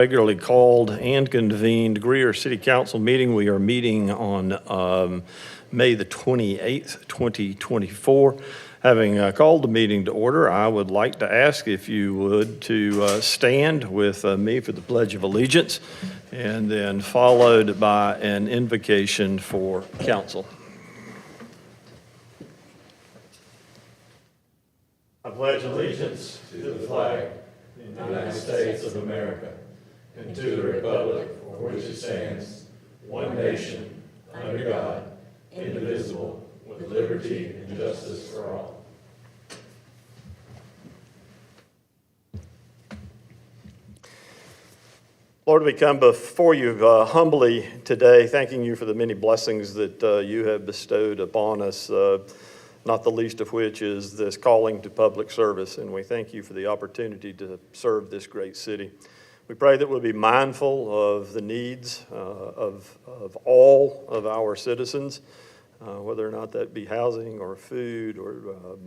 Regularly called and convened Greer City Council meeting. We are meeting on May the 28th, 2024. Having called the meeting to order, I would like to ask if you would to stand with me for the Pledge of Allegiance, and then followed by an invocation for council. I pledge allegiance to the flag of the United States of America, and to the republic for which it stands, one nation, under God, indivisible, with liberty and justice for all. Lord, we come before you humbly today, thanking you for the many blessings that you have bestowed upon us, not the least of which is this calling to public service, and we thank you for the opportunity to serve this great city. We pray that we'll be mindful of the needs of all of our citizens, whether or not that be housing or food or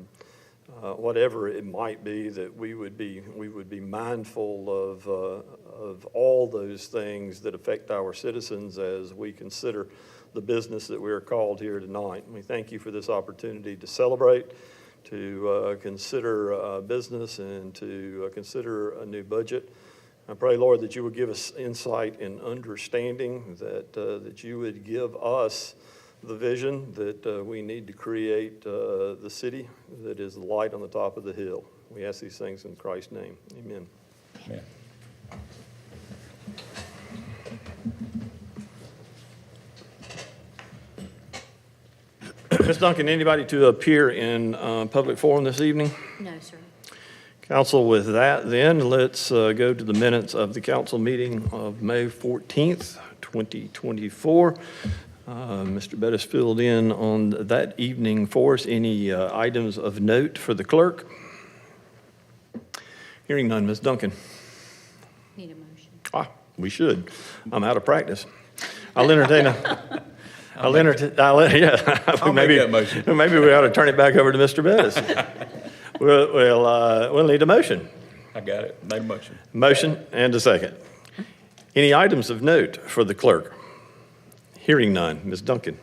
whatever it might be, that we would be mindful of all those things that affect our citizens as we consider the business that we are called here tonight. And we thank you for this opportunity to celebrate, to consider business, and to consider a new budget. I pray, Lord, that you would give us insight and understanding, that you would give us the vision that we need to create the city that is the light on the top of the hill. We ask these things in Christ's name. Amen. Amen. Ms. Duncan, anybody to appear in public forum this evening? No, sir. Council, with that, then let's go to the minutes of the council meeting of May 14th, 2024. Mr. Bettis filled in on that evening for us. Any items of note for the clerk? Hearing none, Ms. Duncan. Need a motion. We should. I'm out of practice. I'll entertain a. Make that motion. Maybe we ought to turn it back over to Mr. Bettis. We'll need a motion. I got it. Made a motion. Motion and a second. Any items of note for the clerk? Hearing none. Ms. Duncan.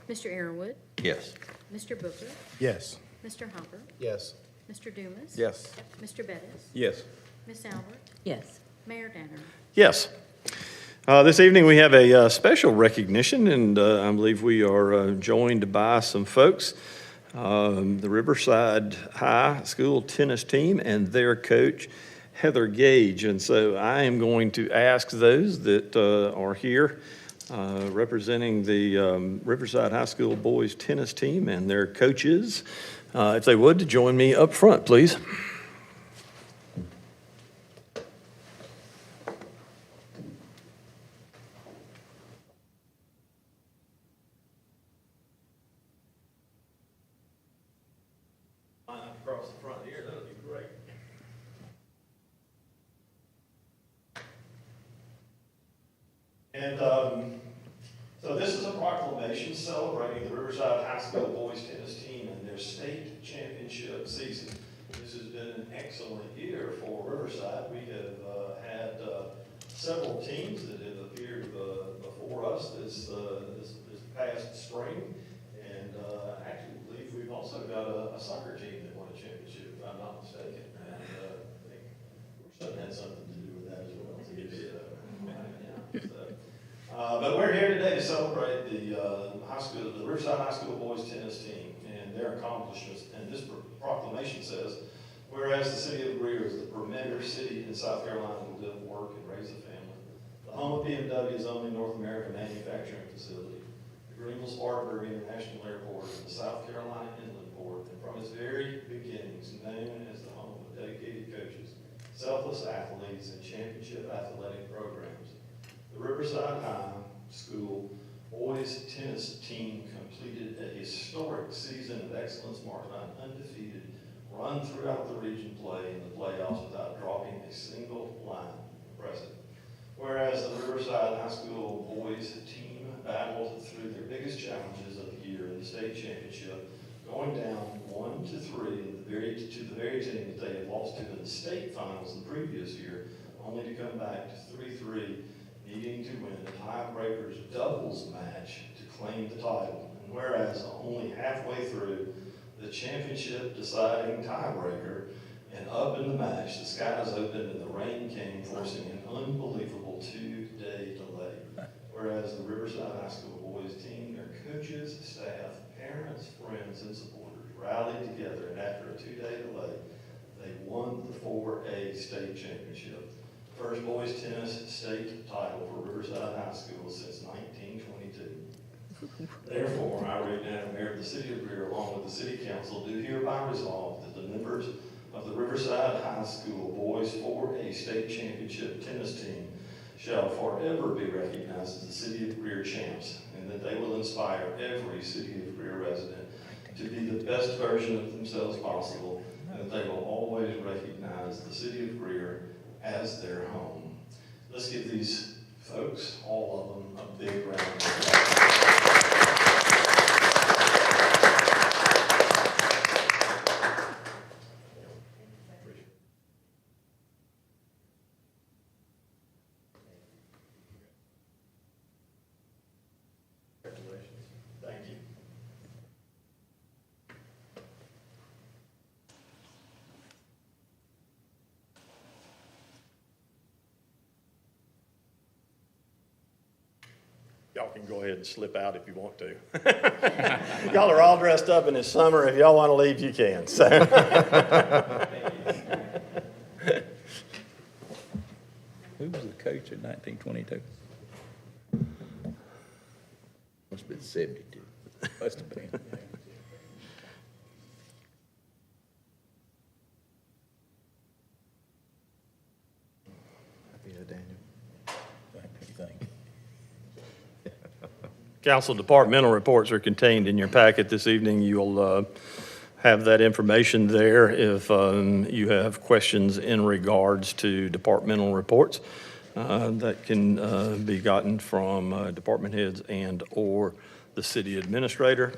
Mr. Aaronwood, Yes. Mr. Booker, Yes. Mr. Hopper, Yes. Mr. Dumas. Yes. Mr. Bettis, Yes. Miss Albert, Yes. Mayor Danner. Yes. This evening we have a special recognition, and I believe we are joined by some folks. The Riverside High School tennis team and their coach, Heather Gage. And so I am going to ask those that are here representing the Riverside High School boys tennis team and their coaches, if they would, to join me up front, please. Across the front here, that would be great. And so this is a proclamation celebrating the Riverside High School boys tennis team and their state championship season. This has been an excellent year for Riverside. We have had several teams that have appeared before us this past spring. And actually, I believe we've also got a soccer team that won a championship, if I'm not mistaken. And I think Brookston had something to do with that as well. But we're here today to celebrate the Riverside High School boys tennis team and their accomplishments. And this proclamation says, whereas the city of Greer is the premier city in South Carolina to live, work, and raise a family, the home of BMW's only North American manufacturing facility, the Greenville-Spartanburg International Airport, and the South Carolina Inland Port, and from its very beginnings, known as the home of dedicated coaches, selfless athletes, and championship athletic programs. The Riverside High School boys tennis team completed a historic season of excellence marked by an undefeated run throughout the region play in the playoffs without dropping a single line. Impressive. Whereas the Riverside High School boys team battled through their biggest challenges of the year in the state championship, going down 1-3 to the very team that they had lost to in the state finals the previous year, only to come back to 3-3, needing to win a tiebreaker's doubles match to claim the title. And whereas only halfway through the championship deciding tiebreaker and up in the match, the skies opened and the rain came, forcing an unbelievable 2-day delay. Whereas the Riverside High School boys team, their coaches, staff, parents, friends, and supporters rallied together, and after a 2-day delay, they won the 4A state championship. The first boys tennis state title for Riverside High School since 1922. Therefore, I, Rick Danner, Mayor of the City of Greer, along with the City Council, do hereby resolve that the members of the Riverside High School Boys 4A State Championship tennis team shall forever be recognized as the City of Greer champs, and that they will inspire every City of Greer resident to be the best version of themselves possible, and that they will always recognize the City of Greer as their home. Let's give these folks, all of them, a big round of applause. Congratulations. Thank you. Y'all can go ahead and slip out if you want to. Y'all are all dressed up in the summer. If y'all want to leave, you can. So. Who was the coach in 1922? Must have been 72. Must have been. Yeah, Daniel. Thank you. Council departmental reports are contained in your packet this evening. You'll have that information there if you have questions in regards to departmental reports. That can be gotten from department heads and or the city administrator.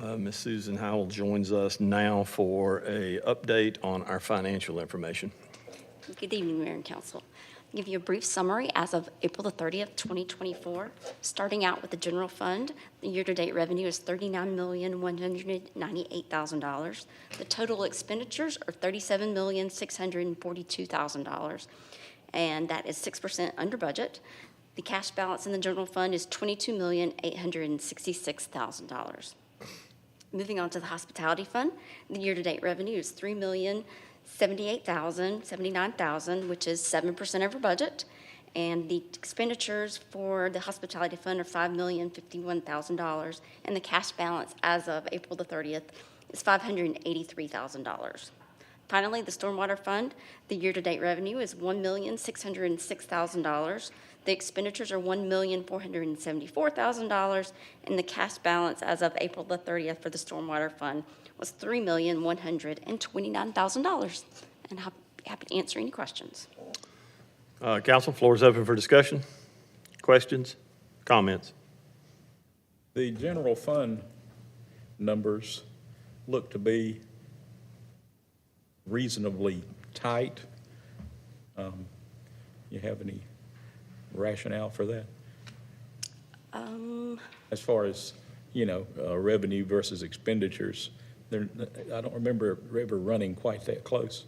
Ms. Susan Howell joins us now for a update on our financial information. Good evening, Mayor and Council. I'll give you a brief summary as of April the 30th, 2024. Starting out with the general fund, the year-to-date revenue is $39,198,000. The total expenditures are $37,642,000, and that is 6% under budget. The cash balance in the general fund is $22,866,000. Moving on to the hospitality fund, the year-to-date revenue is $3,078,079, which is 7% over budget. And the expenditures for the hospitality fund are $5,051,000. And the cash balance as of April the 30th is $583,000. Finally, the stormwater fund, the year-to-date revenue is $1,606,000. The expenditures are $1,474,000, and the cash balance as of April the 30th for the stormwater fund was $3,129,000. And I'm happy to answer any questions. Council, floor is open for discussion. Questions, comments? The general fund numbers look to be reasonably tight. You have any rationale for that? As far as, revenue versus expenditures, I don't remember ever running quite that close.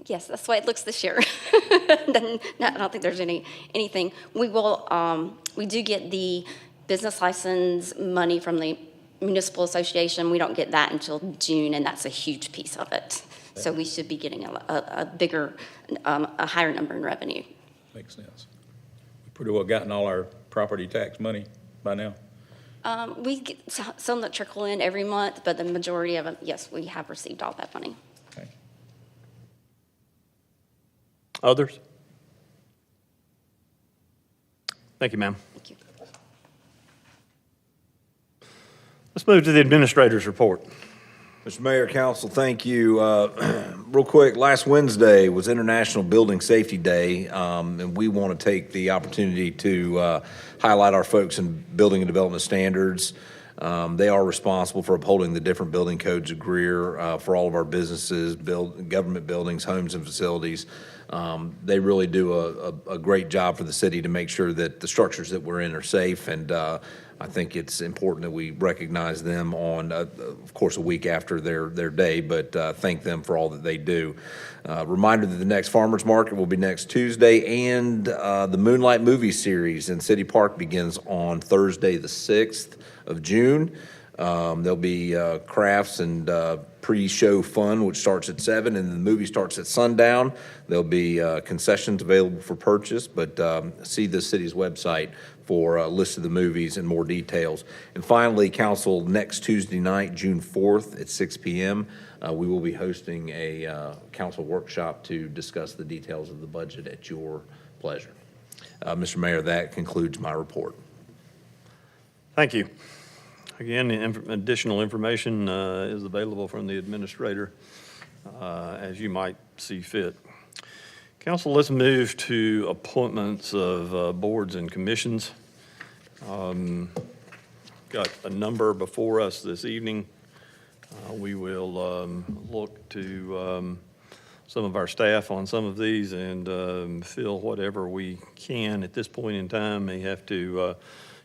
Yes, that's the way it looks this year. I don't think there's anything. We do get the business license money from the municipal association. We don't get that until June, and that's a huge piece of it. So we should be getting a bigger, a higher number in revenue. Makes sense. We've pretty well gotten all our property tax money by now. We get some that trickle in every month, but the majority of them, yes, we have received all that money. Okay. Others? Thank you, ma'am. Thank you. Let's move to the administrator's report. Mr. Mayor, Council, thank you. Real quick, last Wednesday was International Building Safety Day, and we want to take the opportunity to highlight our folks in building and development standards. They are responsible for upholding the different building codes of Greer for all of our businesses, government buildings, homes, and facilities. They really do a great job for the city to make sure that the structures that we're in are safe, and I think it's important that we recognize them on, of course, a week after their day, but thank them for all that they do. Reminder that the next farmers market will be next Tuesday, and the Moonlight movie series in City Park begins on Thursday, the 6th of June. There'll be crafts and pre-show fun, which starts at 7, and the movie starts at sundown. There'll be concessions available for purchase, but see the city's website for a list of the movies and more details. And finally, council, next Tuesday night, June 4th at 6 p.m., we will be hosting a council workshop to discuss the details of the budget at your pleasure. Mr. Mayor, that concludes my report. Thank you. Again, additional information is available from the administrator as you might see fit. Council, let's move to appointments of boards and commissions. Got a number before us this evening. We will look to some of our staff on some of these and fill whatever we can. At this point in time, may have to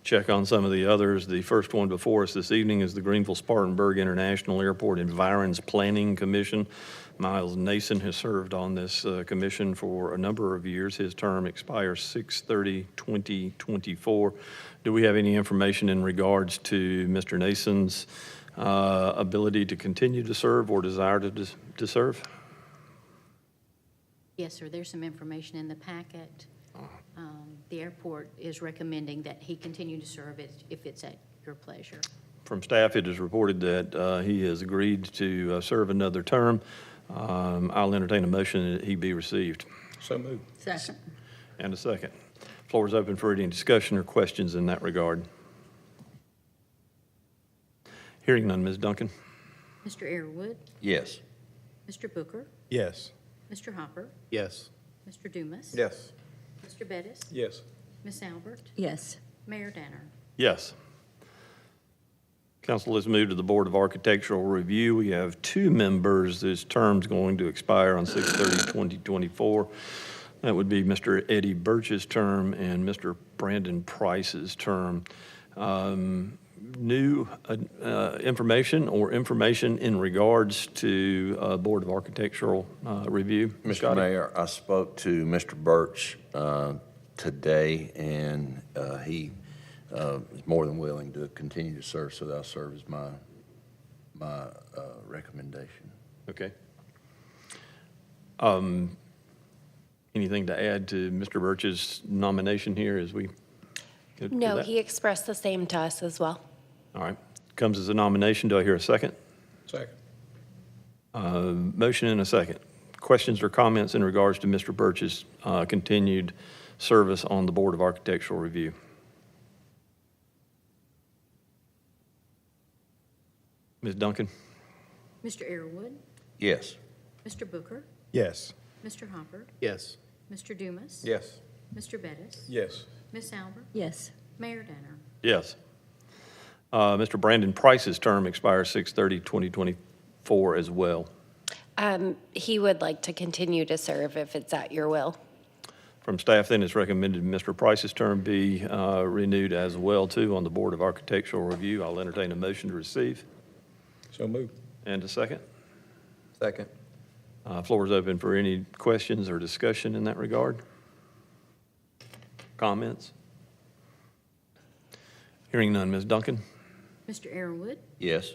check on some of the others. The first one before us this evening is the Greenville-Spartanburg International Airport Environs Planning Commission. Miles Nason has served on this commission for a number of years. His term expires 6/30/2024. Do we have any information in regards to Mr. Nason's ability to continue to serve or desire to serve? Yes, sir, there's some information in the packet. The airport is recommending that he continue to serve if it's at your pleasure. From staff, it is reported that he has agreed to serve another term. I'll entertain a motion that he be received. So moved. Second. And a second. Floor is open for any discussion or questions in that regard. Hearing none, Ms. Duncan. Mr. Airwood, Yes. Mr. Booker, Yes. Mr. Hopper, Yes. Mr. Dumas. Yes. Mr. Bettis, Yes. Miss Albert, Yes. Mayor Danner. Yes. Council, let's move to the Board of Architectural Review. We have two members. This term's going to expire on 6/30/2024. That would be Mr. Eddie Birch's term and Mr. Brandon Price's term. New information or information in regards to Board of Architectural Review? Mr. Scotty? Mayor, I spoke to Mr. Birch today, and he is more than willing to continue to serve, so that'll serve as my recommendation. Okay. Anything to add to Mr. Birch's nomination here as we go to No, that? he expressed the same to us as well. All right. Comes as a nomination. Do I hear a second? Second. Motion and a second. Questions or comments in regards to Mr. Birch's continued service on the Board of Architectural Review? Ms. Duncan? Mr. Airwood, Yes. Mr. Booker, Yes. Mr. Hopper, Yes. Mr. Dumas. Yes. Mr. Bettis, Yes. Miss Albert, Yes. Mayor Danner. Yes. Mr. Brandon Price's term expires 6/30/2024 as well. He would like to continue to serve if it's at your will. From staff, then, it's recommended Mr. Price's term be renewed as well, too, on the Board of Architectural Review. I'll entertain a motion to receive. So moved. And a second. Second. Floor is open for any questions or discussion in that regard. Comments? Hearing none, Ms. Duncan? Mr. Airwood, Yes.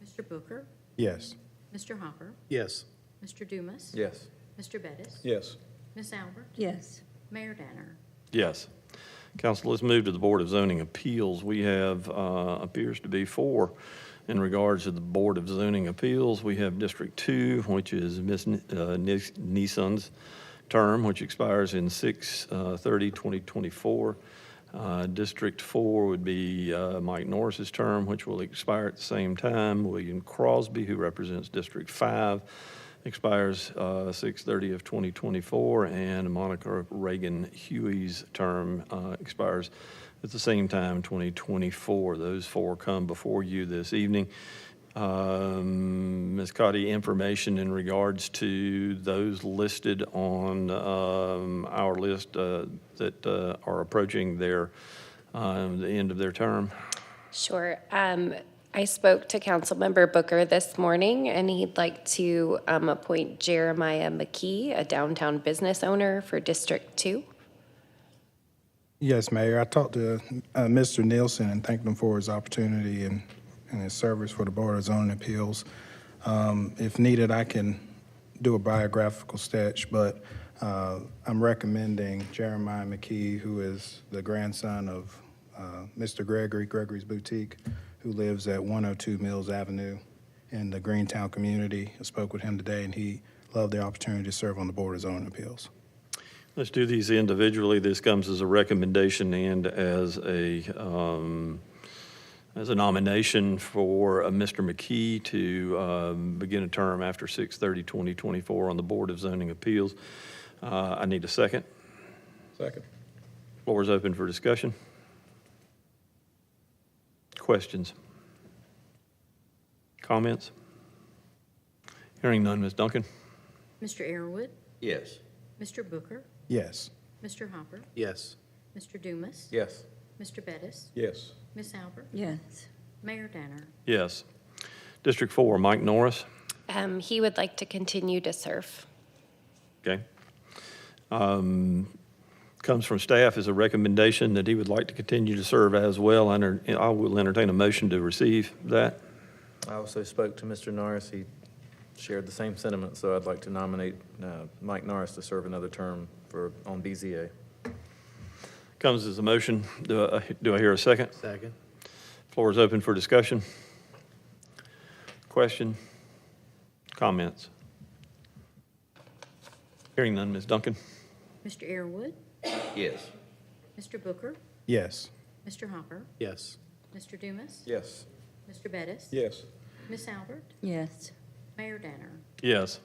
Mr. Booker, Yes. Mr. Hopper, Yes. Mr. Dumas. Yes. Mr. Bettis. Yes. Miss Albert, Yes. Mayor Danner. Yes. Council, let's move to the Board of Zoning Appeals. We have, appears to be 4 in regards to the Board of Zoning Appeals. We have District 2, which is Ms. Neeson's term, which expires in 6/30/2024. District 4 would be Mike Norris's term, which will expire at the same time. William Crosby, who represents District 5, expires 6/30/2024, and Monica Reagan Huey's term expires at the same time, 2024. Those 4 come before you this evening. Ms. Cotty, information in regards to those listed on our list that are approaching the end of their term? Sure. I spoke to Councilmember Booker this morning, and he'd like to appoint Jeremiah McKee, a downtown business owner for District 2. Yes, Mayor. I talked to Mr. Nielsen and thanked him for his opportunity and his service for the Board of Zoning Appeals. If needed, I can do a biographical sketch, but I'm recommending Jeremiah McKee, who is the grandson of Mr. Gregory's Boutique, who lives at 102 Mills Avenue in the Greentown community. I spoke with him today, and he loved the opportunity to serve on the Board of Zoning Appeals. Let's do these individually. This comes as a recommendation and as a nomination for Mr. McKee to begin a term after 6/30/2024 on the Board of Zoning Appeals. I need a second. Second. Floor is open for discussion. Questions? Comments? Hearing none, Ms. Duncan? Mr. Arrowood, Yes. Mr. Booker, Yes. Mr. Hopper, Yes. Mr. Dumas. Yes. Mr. Bettis, Yes. Miss Albert, Yes. Mayor Danner. Yes. District 4, Mike Norris. He would like to continue to serve. Okay. Comes from staff as a recommendation that he would like to continue to serve as well. I will entertain a motion to receive that. I also spoke to Mr. Norris. He shared the same sentiment, so I'd like to nominate Mike Norris to serve another term on BZA. Comes as a motion. Do I hear a second? Second. Floor is open for discussion. Question? Comments? Hearing none, Ms. Duncan? Mr. Arrowood, Yes. Mr. Booker, Yes. Mr. Hopper, Yes. Mr. Dumas. Yes. Mr. Bettis. Yes. Miss Albert, Yes. Mayor Danner. Yes.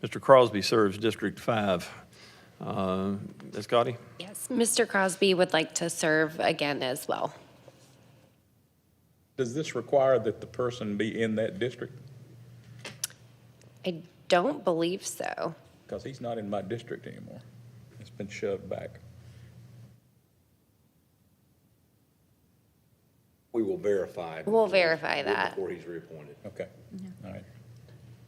Mr. Crosby serves District 5. Ms. Gotti? Yes. Mr. Crosby would like to serve again as well. Does this require that the person be in that district? I don't believe so. Because he's not in my district anymore. It's been shoved back. We will verify. We'll verify that. Before he's reappointed. Okay. All right.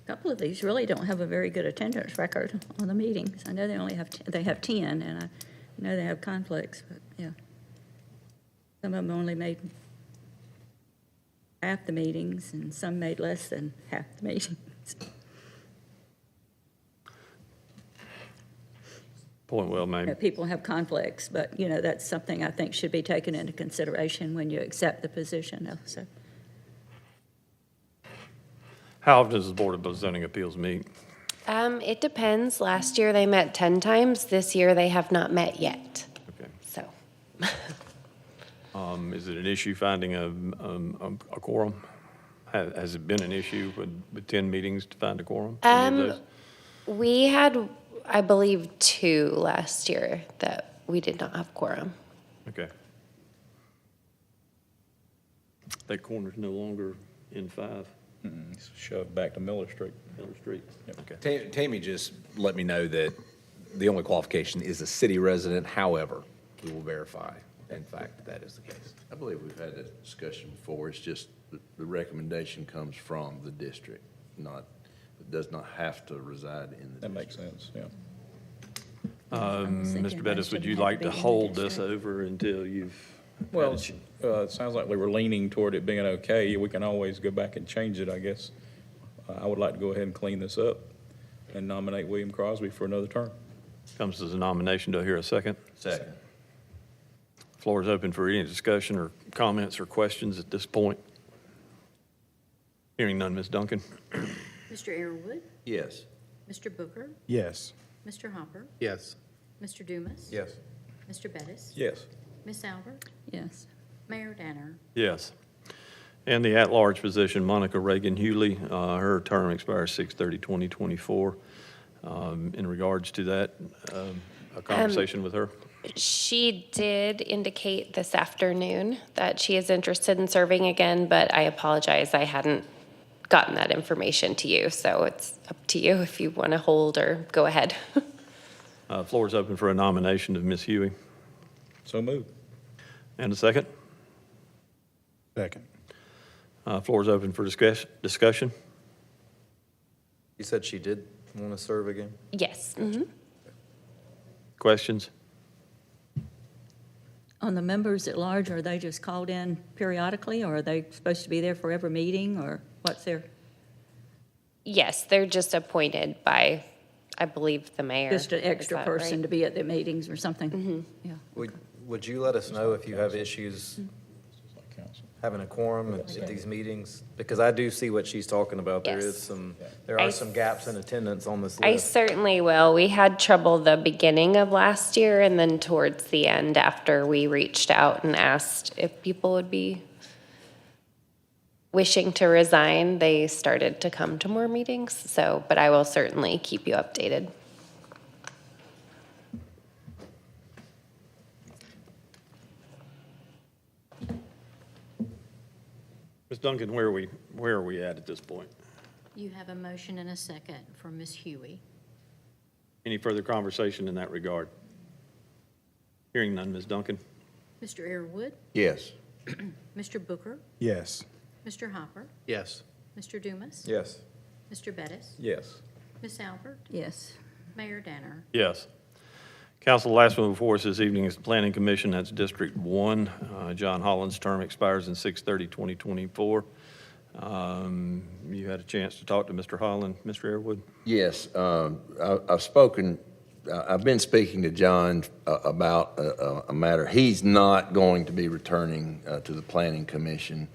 A couple of these really don't have a very good attendance record on the meetings. I know they have 10, and I know they have conflicts, but yeah. Some of them only made half the meetings, and some made less than half the meetings. Point well made. People have conflicts, but, that's something I think should be taken into consideration when you accept the position, so. How often does the Board of Zoning Appeals meet? It depends. Last year they met 10 times. This year they have not met yet. Okay. So, Is it an issue finding a quorum? Has it been an issue with 10 meetings to find a quorum? Any of those? we had, I believe, 2 last year that we did not have quorum. Okay. That corner's no longer in 5, It's shoved back to Miller Street. Miller Street. Okay. Tammy just let me know that the only qualification is a city resident. However, we will verify, in fact, that is the case. I believe we've had that discussion before. It's just the recommendation comes from the district, it does not have to reside in the district. That makes sense, yeah. Mr. Bettis, would you like to hold this over until you've? Well, it sounds like we were leaning toward it being okay. We can always go back and change it, I guess. I would like to go ahead and clean this up and nominate William Crosby for another term. Comes as a nomination. Do I hear a second? Second. Floor is open for any discussion or comments or questions at this point. Hearing none, Ms. Duncan? Mr. Arrowood, Yes. Mr. Booker, Yes. Mr. Hopper, Yes. Mr. Dumas. Yes. Mr. Bettis. Yes. Miss Albert, Yes. Mayor Danner. Yes. And the at-large position, Monica Reagan Hewley, her term expires 6/30/2024. In regards to that, a conversation with her? She did indicate this afternoon that she is interested in serving again, but I apologize, I hadn't gotten that information to you. So it's up to you if you want to hold or go ahead. Floor is open for a nomination of Ms. Huey. So moved. And a second? Second. Floor is open for discussion. You said she did want to serve again? Yes. Mm-hmm. Questions? On the members at large, are they just called in periodically, or are they supposed to be there for every meeting, or what's their, Yes, they're just appointed by, I believe, the mayor. just an Is extra that person right? to be at the meetings or something? Yeah. Would you let us know if you have issues Council. having a quorum at these meetings? Because I do see what she's talking about. There Yes. there are some gaps in attendance on this I list. certainly will. We had trouble the beginning of last year, and then towards the end, after we reached out and asked if people would be wishing to resign, they started to come to more meetings. So, but I will certainly keep you updated. Ms. Duncan, where are we at this point? You have a motion and a second for Ms. Huey. Any further conversation in that regard? Hearing none, Ms. Duncan? Mr. Airwood, Yes. Mr. Booker, Yes. Mr. Hopper, Yes. Mr. Dumas, Yes. Mr. Bettis, Yes. Ms. Albert, Yes. Mayor Danner. Yes. Council, the last one before us this evening is the Planning Commission. That's District 1. John Holland's term expires in 6/30/2024. You had a chance to talk to Mr. Holland. Mr. Airwood? Yes, I've been speaking to John about a matter. He's not going to be returning to the Planning Commission.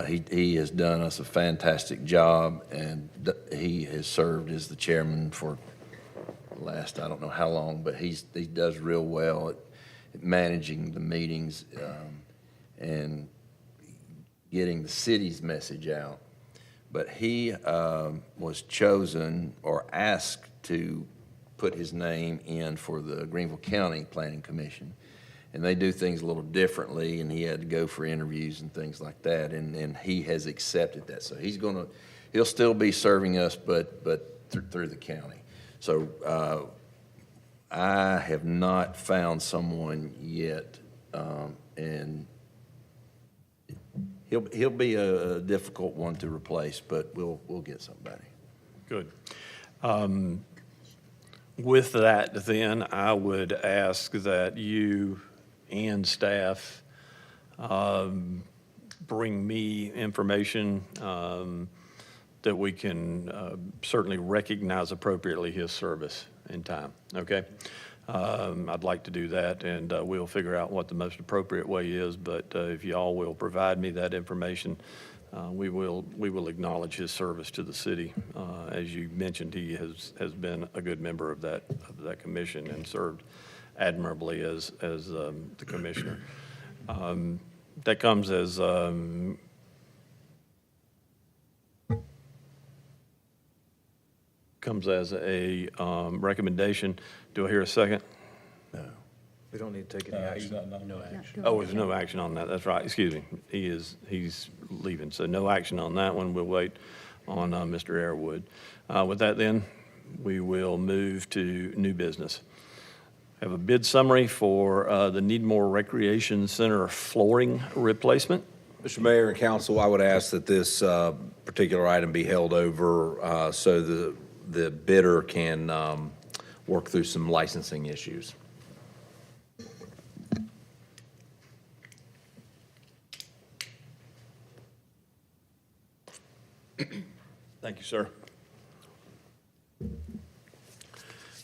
He has done us a fantastic job, and he has served as the chairman for the last, I don't know how long, but he does real well at managing the meetings and getting the city's message out. But he was chosen or asked to put his name in for the Greenville County Planning Commission. And they do things a little differently, and he had to go for interviews and things like that, and he has accepted that. So he'll still be serving us, but through the county. So I have not found someone yet, and he'll be a difficult one to replace, but we'll get somebody. Good. With that, then, I would ask that you and staff bring me information that we can certainly recognize appropriately his service in time, okay? I'd like to do that, and we'll figure out what the most appropriate way is, but if y'all will provide me that information, we will acknowledge his service to the city. As you mentioned, he has been a good member of that commission and served admirably as the commissioner. That comes as a recommendation. Do I hear a second? We don't need to take any He's action. not, no action. Oh, there's no action on that. That's right. Excuse me. He's leaving, so no action on that one. We'll wait on Mr. Airwood. With that, then, we will move to new business. Have a bid summary for the Needmore Recreation Center flooring replacement. Mr. Mayor and council, I would ask that this particular item be held over so the bidder can work through some licensing issues. Thank you, sir.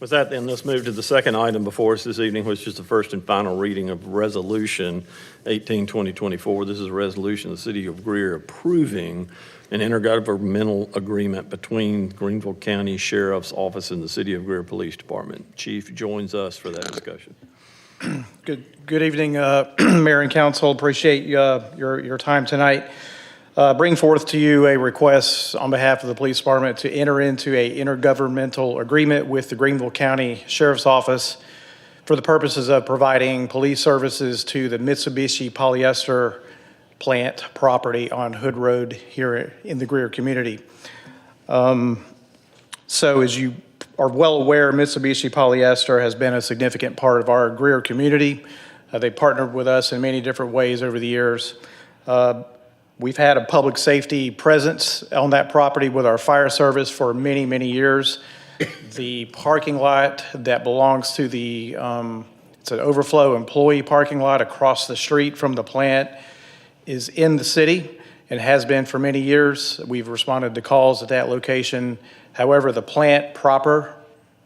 With that, then, let's move to the second item before us this evening, which is the first and final reading of Resolution 18-2024. This is a resolution of the City of Greer approving an intergovernmental agreement between Greenville County Sheriff's Office and the City of Greer Police Department. Chief joins us for that discussion. Good evening, Mayor and Council. Appreciate your time tonight. Bring forth to you a request on behalf of the Police Department to enter into a intergovernmental agreement with the Greenville County Sheriff's Office for the purposes of providing police services to the Mitsubishi Polyester plant property on Hood Road here in the Greer community. So as you are well aware, Mitsubishi Polyester has been a significant part of our Greer community. They partnered with us in many different ways over the years. We've had a public safety presence on that property with our fire service for many, many years. The parking lot that belongs to the, it's an overflow employee parking lot across the street from the plant, is in the city and has been for many years. We've responded to calls at that location. However, the plant proper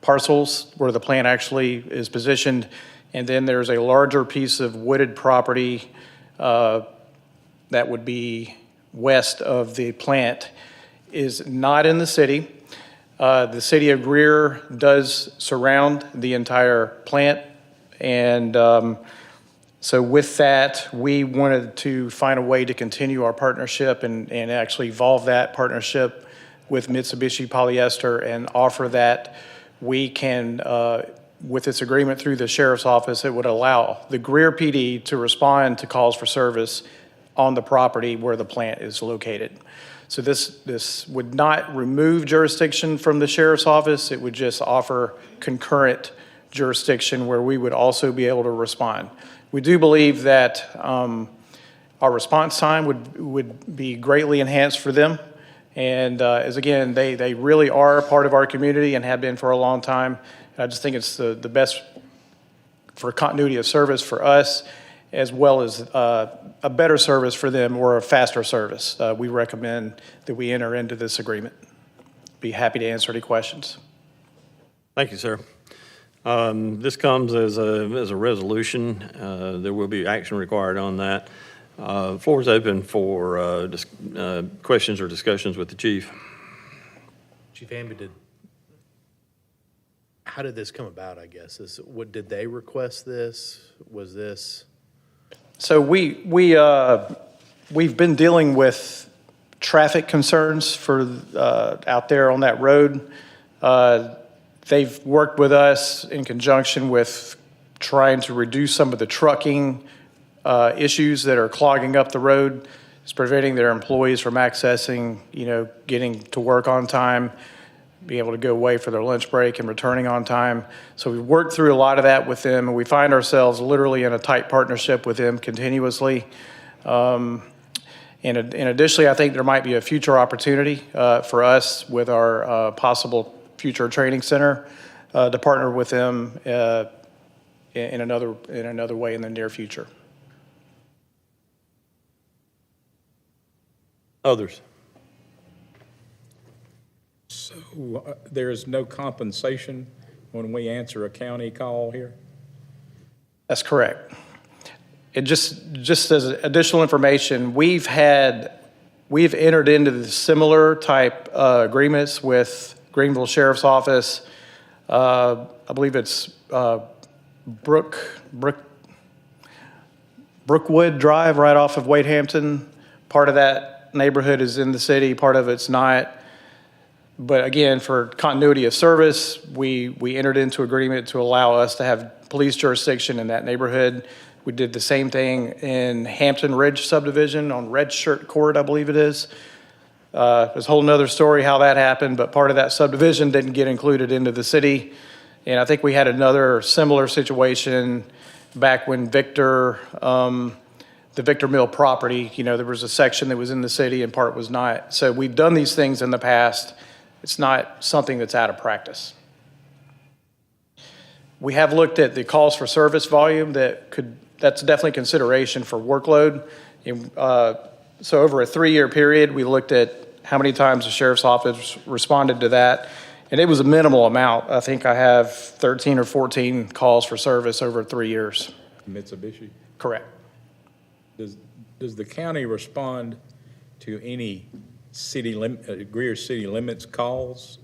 parcels where the plant actually is positioned, and then there's a larger piece of wooded property that would be west of the plant, is not in the city. The city of Greer does surround the entire plant, and so with that, we wanted to find a way to continue our partnership and actually evolve that partnership with Mitsubishi Polyester and offer that we can, with this agreement through the sheriff's office, it would allow the Greer PD to respond to calls for service on the property where the plant is located. So this would not remove jurisdiction from the sheriff's office. It would just offer concurrent jurisdiction where we would also be able to respond. We do believe that our response time would be greatly enhanced for them. And as again, they really are a part of our community and have been for a long time. I just think it's the best for continuity of service for us, as well as a better service for them or a faster service. We recommend that we enter into this agreement. Be happy to answer any questions. Thank you, sir. This comes as a resolution. There will be action required on that. Floor is open for questions or discussions with the chief. Chief Amby, how did this come about, I guess? Did they request this? Was this? So we've been dealing with traffic concerns for out there on that road. They've worked with us in conjunction with trying to reduce some of the trucking issues that are clogging up the road. It's preventing their employees from accessing, getting to work on time, being able to go away for their lunch break and returning on time. So we've worked through a lot of that with them, and we find ourselves literally in a tight partnership with them continuously. And additionally, I think there might be a future opportunity for us with our possible future training center to partner with them in another way in the near future. Others? So there's no compensation when we answer a county call here? That's correct. It just as additional information, we've entered into the similar type agreements with Greenville Sheriff's Office. I believe it's Brookwood Drive right off of Wade Hampton. Part of that neighborhood is in the city, part of it's not. But again, for continuity of service, we entered into agreement to allow us to have police jurisdiction in that neighborhood. We did the same thing in Hampton Ridge subdivision on Red Shirt Court, I believe it is. There's a whole nother story how that happened, but part of that subdivision didn't get included into the city. And I think we had another similar situation back when the Victor Mill property, there was a section that was in the city and part was not. So we've done these things in the past. It's not something that's out of practice. We have looked at the calls for service volume that's definitely consideration for workload. So over a 3-year period, we looked at how many times the sheriff's office responded to that. And it was a minimal amount. I think I have 13 or 14 calls for service over 3 years. Mitsubishi? Correct. Does the county respond to any Greer city limits calls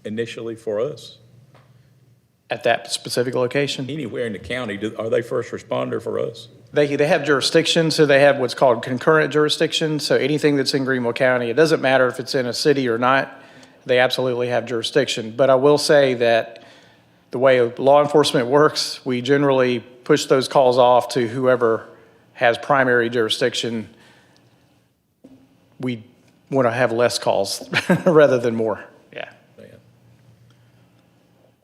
initially for us? At that specific location? Anywhere in the county, are they first responder for us? They have jurisdiction, so they have what's called concurrent jurisdiction. So anything that's in Greenville County, it doesn't matter if it's in a city or not, they absolutely have jurisdiction. But I will say that the way law enforcement works, we generally push those calls off to whoever has primary jurisdiction we want to have less calls rather than more. Yeah.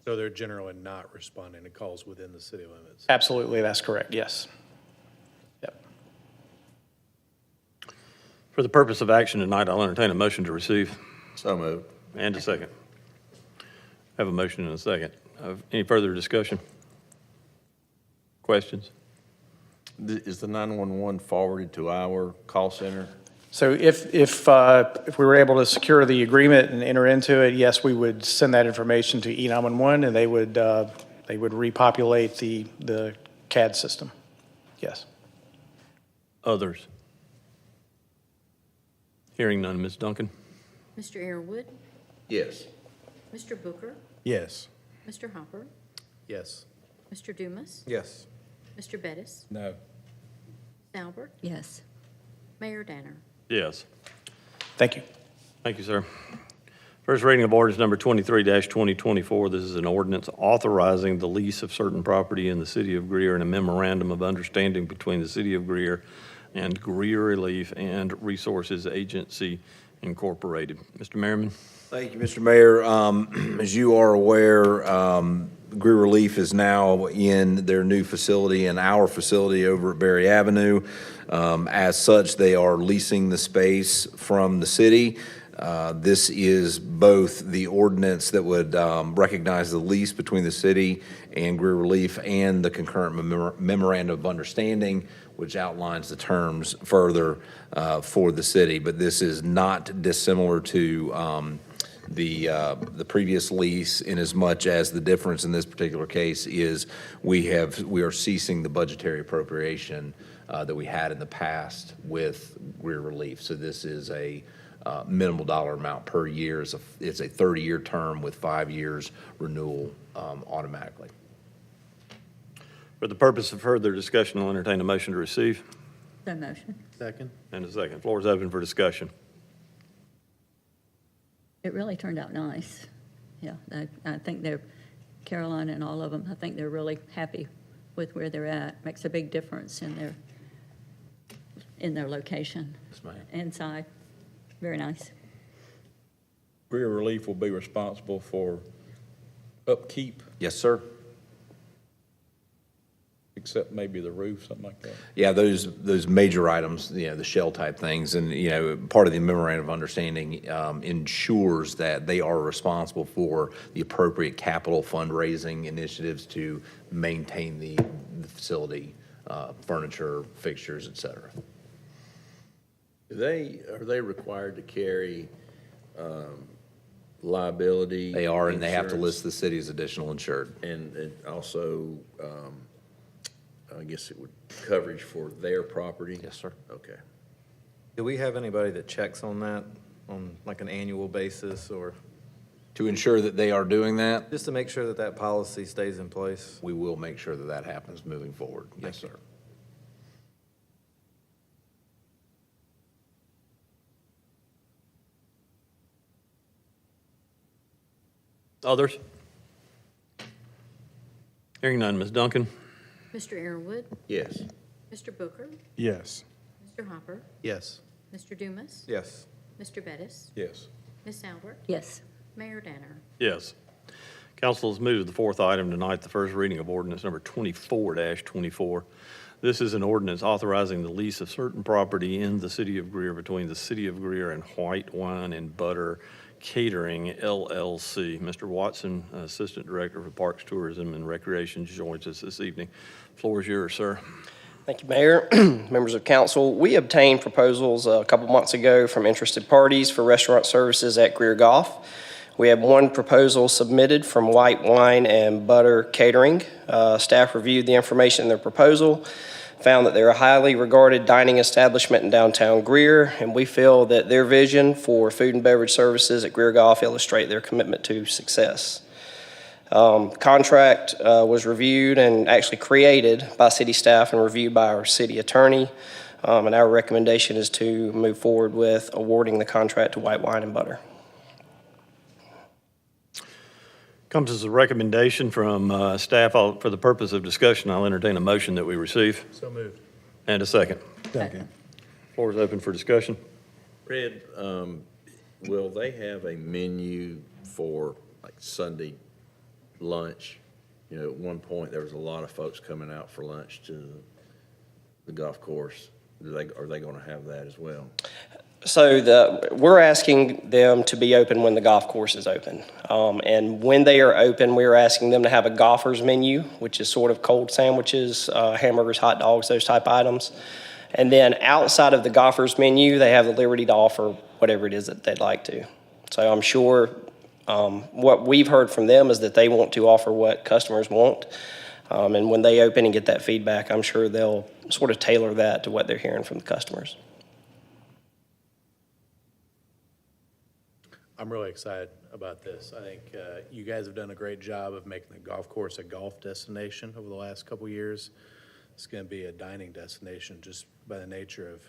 So they're generally not responding to calls within the city limits? Absolutely, that's correct, yes. Yep. For the purpose of action tonight, I'll entertain a motion to receive. So moved. And a second. Have a motion and a second. Any further discussion? Questions? Is the 911 forwarded to our call center? So if we were able to secure the agreement and enter into it, yes, we would send that information to E911 and they would repopulate the CAD system. Yes. Others? Hearing none, Ms. Duncan? Mr. Airwood, Yes. Mr. Booker, Yes. Mr. Hopper, Yes. Mr. Dumas, Yes. Mr. Bettis, No. Albert, Yes. Mayor Danner. Yes. Thank you. Thank you, sir. First reading of ordinance number 23-2024. This is an ordinance authorizing the lease of certain property in the city of Greer and a memorandum of understanding between the city of Greer and Greer Relief and Resources Agency Incorporated. Mr. Merriman? Thank you, Mr. Mayor. As you are aware, Greer Relief is now in their new facility and our facility over at Berry Avenue. As such, they are leasing the space from the city. This is both the ordinance that would recognize the lease between the city and Greer Relief and the concurrent memorandum of understanding, which outlines the terms further for the city. But this is not dissimilar to the previous lease, in as much as the difference in this particular case is we are ceasing the budgetary appropriation that we had in the past with Greer Relief. So this is a minimal dollar amount per year. It's a 30-year term with 5 years renewal automatically. For the purpose of further discussion, I'll entertain a motion to receive. So motion. Second? And a second. Floor is open for discussion. It really turned out nice. Yeah, I think Caroline and all of them, I think they're really happy with where they're at. Makes a big difference in their location. Yes, ma'am. Inside. Very nice. Greer Relief will be responsible for upkeep, Yes, sir. except maybe the roof, something like that. Yeah, those major items, the shell type things, and, part of the memorandum of understanding ensures that they are responsible for the appropriate capital fundraising initiatives to maintain the facility, furniture, fixtures, et cetera. Are they required to carry liability? They are, and they have to insurance? list the city as additional insured. And also, I guess it would coverage for their property? Yes, sir. Okay. Do we have anybody that checks on that on like an annual basis, or To ensure that they are doing that, just to make sure that that policy stays in place? we will make sure that that happens moving forward. Yes, sir. Others? Hearing none, Ms. Duncan? Mr. Airwood, Yes. Mr. Booker, Yes. Mr. Hopper, Yes. Mr. Dumas, Yes. Mr. Bettis, Yes. Miss Albert, Yes. Mayor Danner. Yes. Council has moved to the fourth item tonight, the first reading of ordinance number 24-24. This is an ordinance authorizing the lease of certain property in the city of Greer between the city of Greer and White Wine and Butter Catering LLC. Mr. Watson, Assistant Director for Parks, Tourism, and Recreation, joins us this evening. Floor is yours, sir. Thank you, Mayor. Members of council, we obtained proposals a couple months ago from interested parties for restaurant services at Greer Golf. We have one proposal submitted from White Wine and Butter Catering. Staff reviewed the information in their proposal, found that they're a highly regarded dining establishment in downtown Greer, and we feel that their vision for food and beverage services at Greer Golf illustrate their commitment to success. Contract was reviewed and actually created by city staff and reviewed by our city attorney, and our recommendation is to move forward with awarding the contract to White Wine and Butter. Comes as a recommendation from staff. For the purpose of discussion, I'll entertain a motion that we receive. So moved. And a second. Second. Floor is open for discussion. Fred, will they have a menu for like Sunday lunch? You know, at one point, there was a lot of folks coming out for lunch to the golf course. Are they going to have that as well? So we're asking them to be open when the golf course is open. And when they are open, we're asking them to have a golfer's menu, which is sort of cold sandwiches, hamburgers, hot dogs, those type items. And then outside of the golfer's menu, they have the liberty to offer whatever it is that they'd like to. So I'm sure what we've heard from them is that they want to offer what customers want. And when they open and get that feedback, I'm sure they'll sort of tailor that to what they're hearing from the customers. I'm really excited about this. I think you guys have done a great job of making the golf course a golf destination over the last couple of years. It's going to be a dining destination just by the nature of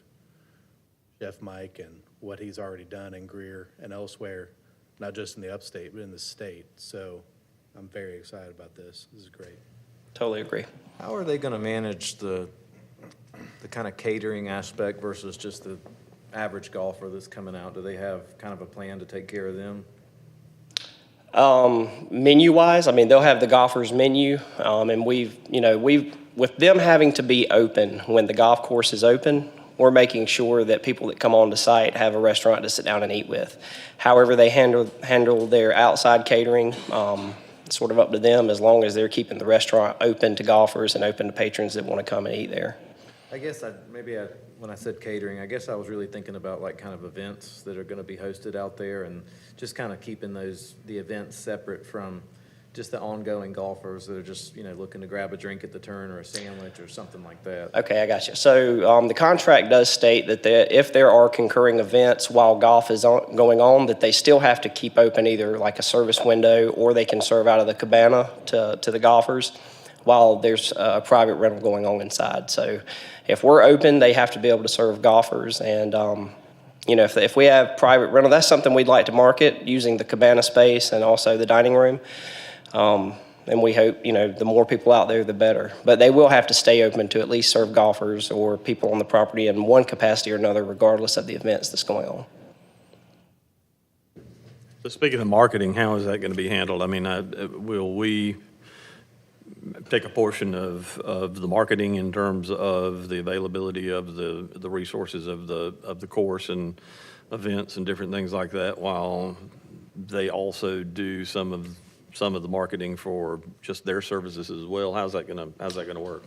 Chef Mike and what he's already done in Greer and elsewhere, not just in the upstate, but in the state. So I'm very excited about this. This is great. Totally agree. How are they going to manage the kind of catering aspect versus just the average golfer that's coming out? Do they have kind of a plan to take care of them? Menu-wise, I mean, they'll have the golfer's menu, and we've, with them having to be open when the golf course is open, we're making sure that people that come on the site have a restaurant to sit down and eat with. However they handle their outside catering, it's sort of up to them, as long as they're keeping the restaurant open to golfers and open to patrons that want to come and eat there. I guess when I said catering, I guess I was really thinking about like kind of events that are going to be hosted out there, and just kind of keeping the events separate from just the ongoing golfers that are just, looking to grab a drink at the turn or a sandwich or something like that. Okay, I got you. So the contract does state that if there are concurring events while golf is going on, that they still have to keep open either like a service window, or they can serve out of the cabana to the golfers while there's a private rental going on inside. So if we're open, they have to be able to serve golfers. And, if we have private rental, that's something we'd like to market, using the cabana space and also the dining room. And we hope, the more people out there, the better. But they will have to stay open to at least serve golfers or people on the property in one capacity or another, regardless of the events that's going on. So speaking of marketing, how is that going to be handled? I mean, will we take a portion of the marketing in terms of the availability of the resources of the course and events and different things like that, while they also do some of the marketing for just their services as well? How's that gonna work?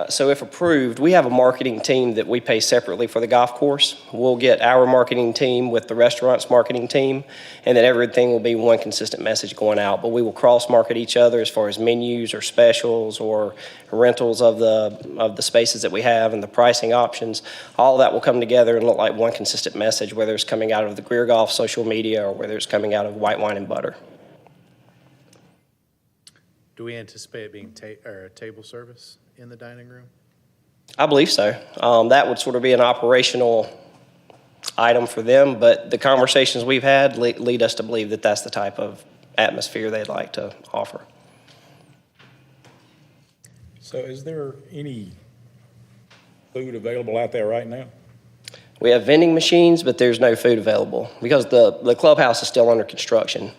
So if approved, we have a marketing team that we pay separately for the golf course. We'll get our marketing team with the restaurant's marketing team, and then everything will be one consistent message going out. But we will cross-market each other as far as menus or specials or rentals of the spaces that we have and the pricing options. All that will come together and look like one consistent message, whether it's coming out of the Greer Golf social media or whether it's coming out of White Wine and Butter. Do we anticipate it being table service in the dining room? I believe so. That would sort of be an operational item for them, but the conversations we've had lead us to believe that that's the type of atmosphere they'd like to offer. So is there any food available out there right now? We have vending machines, but there's no food available because the clubhouse is still under construction.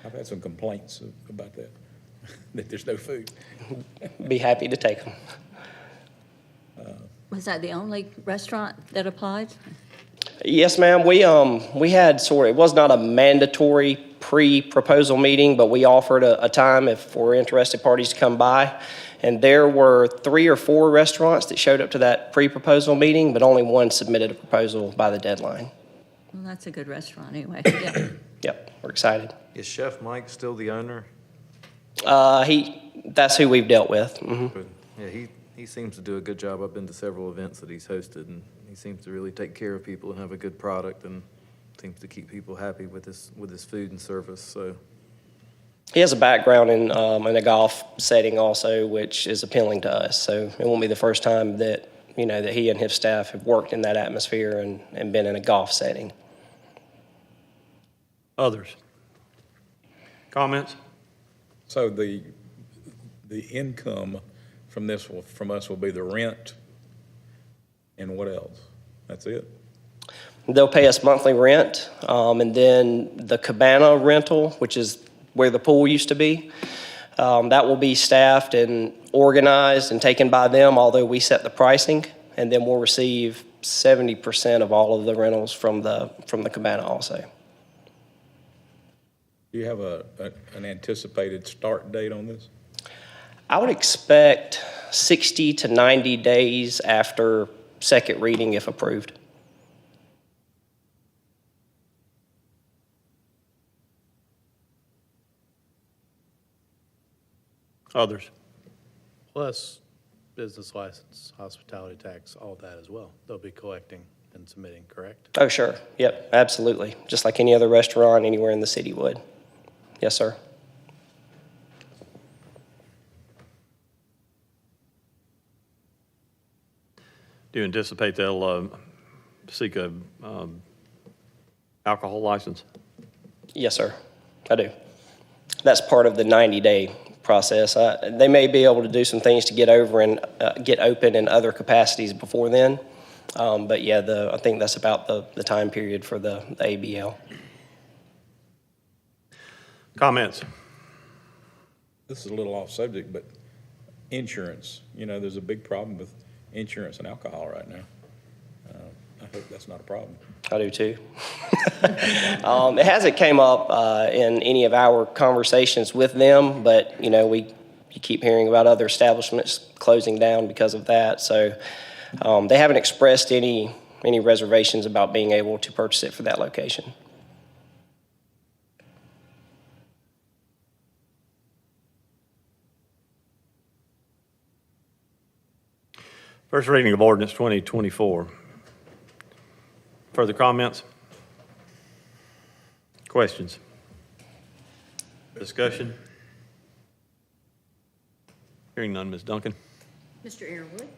I've had some complaints about that, that there's no food. Be happy to take them. Was that the only restaurant that applied? Yes, ma'am. We had it was not a mandatory pre-proposal meeting, but we offered a time for interested parties to come by. And there were 3 or 4 restaurants that showed up to that pre-proposal meeting, but only one submitted a proposal by the deadline. Well, that's a good restaurant anyway. Yeah. Yep, we're excited. Is Chef Mike still the owner? That's who we've dealt with. Mm-hmm. But, yeah, he seems to do a good job. I've been to several events that he's hosted, and he seems to really take care of people and have a good product, and seems to keep people happy with his food and service. So He has a background in a golf setting also, which is appealing to us. So it won't be the first time that that he and his staff have worked in that atmosphere and been in a golf setting. Others? Comments? So the income from us will be the rent, and what else? That's it? They'll pay us monthly rent, and then the cabana rental, which is where the pool used to be, that will be staffed and organized and taken by them, although we set the pricing, and then we'll receive 70% of all of the rentals from the cabana also. Do you have an anticipated start date on this? I would expect 60 to 90 days after second reading if approved. Others? Plus business license, hospitality tax, all that as well. They'll be collecting and submitting, correct? Oh, sure. Yep, absolutely. Just like any other restaurant anywhere in the city would. Yes, sir. Do you anticipate they'll seek a alcohol license? Yes, sir. I do. That's part of the 90-day process. They may be able to do some things to get over and get open in other capacities before then. But yeah, I think that's about the time period for the ABL. Comments? This is a little off subject, but insurance, there's a big problem with insurance and alcohol right now. I hope that's not a problem. I do too. It hasn't came up in any of our conversations with them, but you keep hearing about other establishments closing down because of that. So they haven't expressed any reservations about being able to purchase it for that location. First reading of ordinance 2024. Further comments? Questions? Discussion? Hearing none, Ms. Duncan. Mr. Airwood,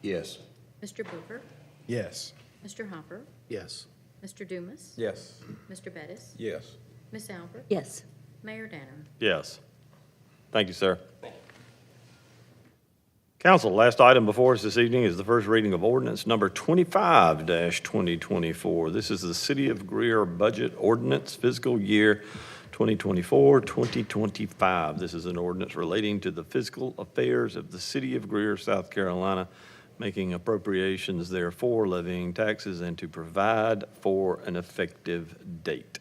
Yes. Mr. Booker, Yes. Mr. Hopper, Yes. Mr. Dumas, Yes. Mr. Bettis, Yes. Ms. Albert, Yes. Mayor Danner. Yes. Thank you, sir. Council, last item before us this evening is the first reading of ordinance number 25-2024. This is the City of Greer Budget Ordinance, fiscal year 2024-2025. This is an ordinance relating to the fiscal affairs of the City of Greer, South Carolina, making appropriations therefore, levying taxes, and to provide for an effective date.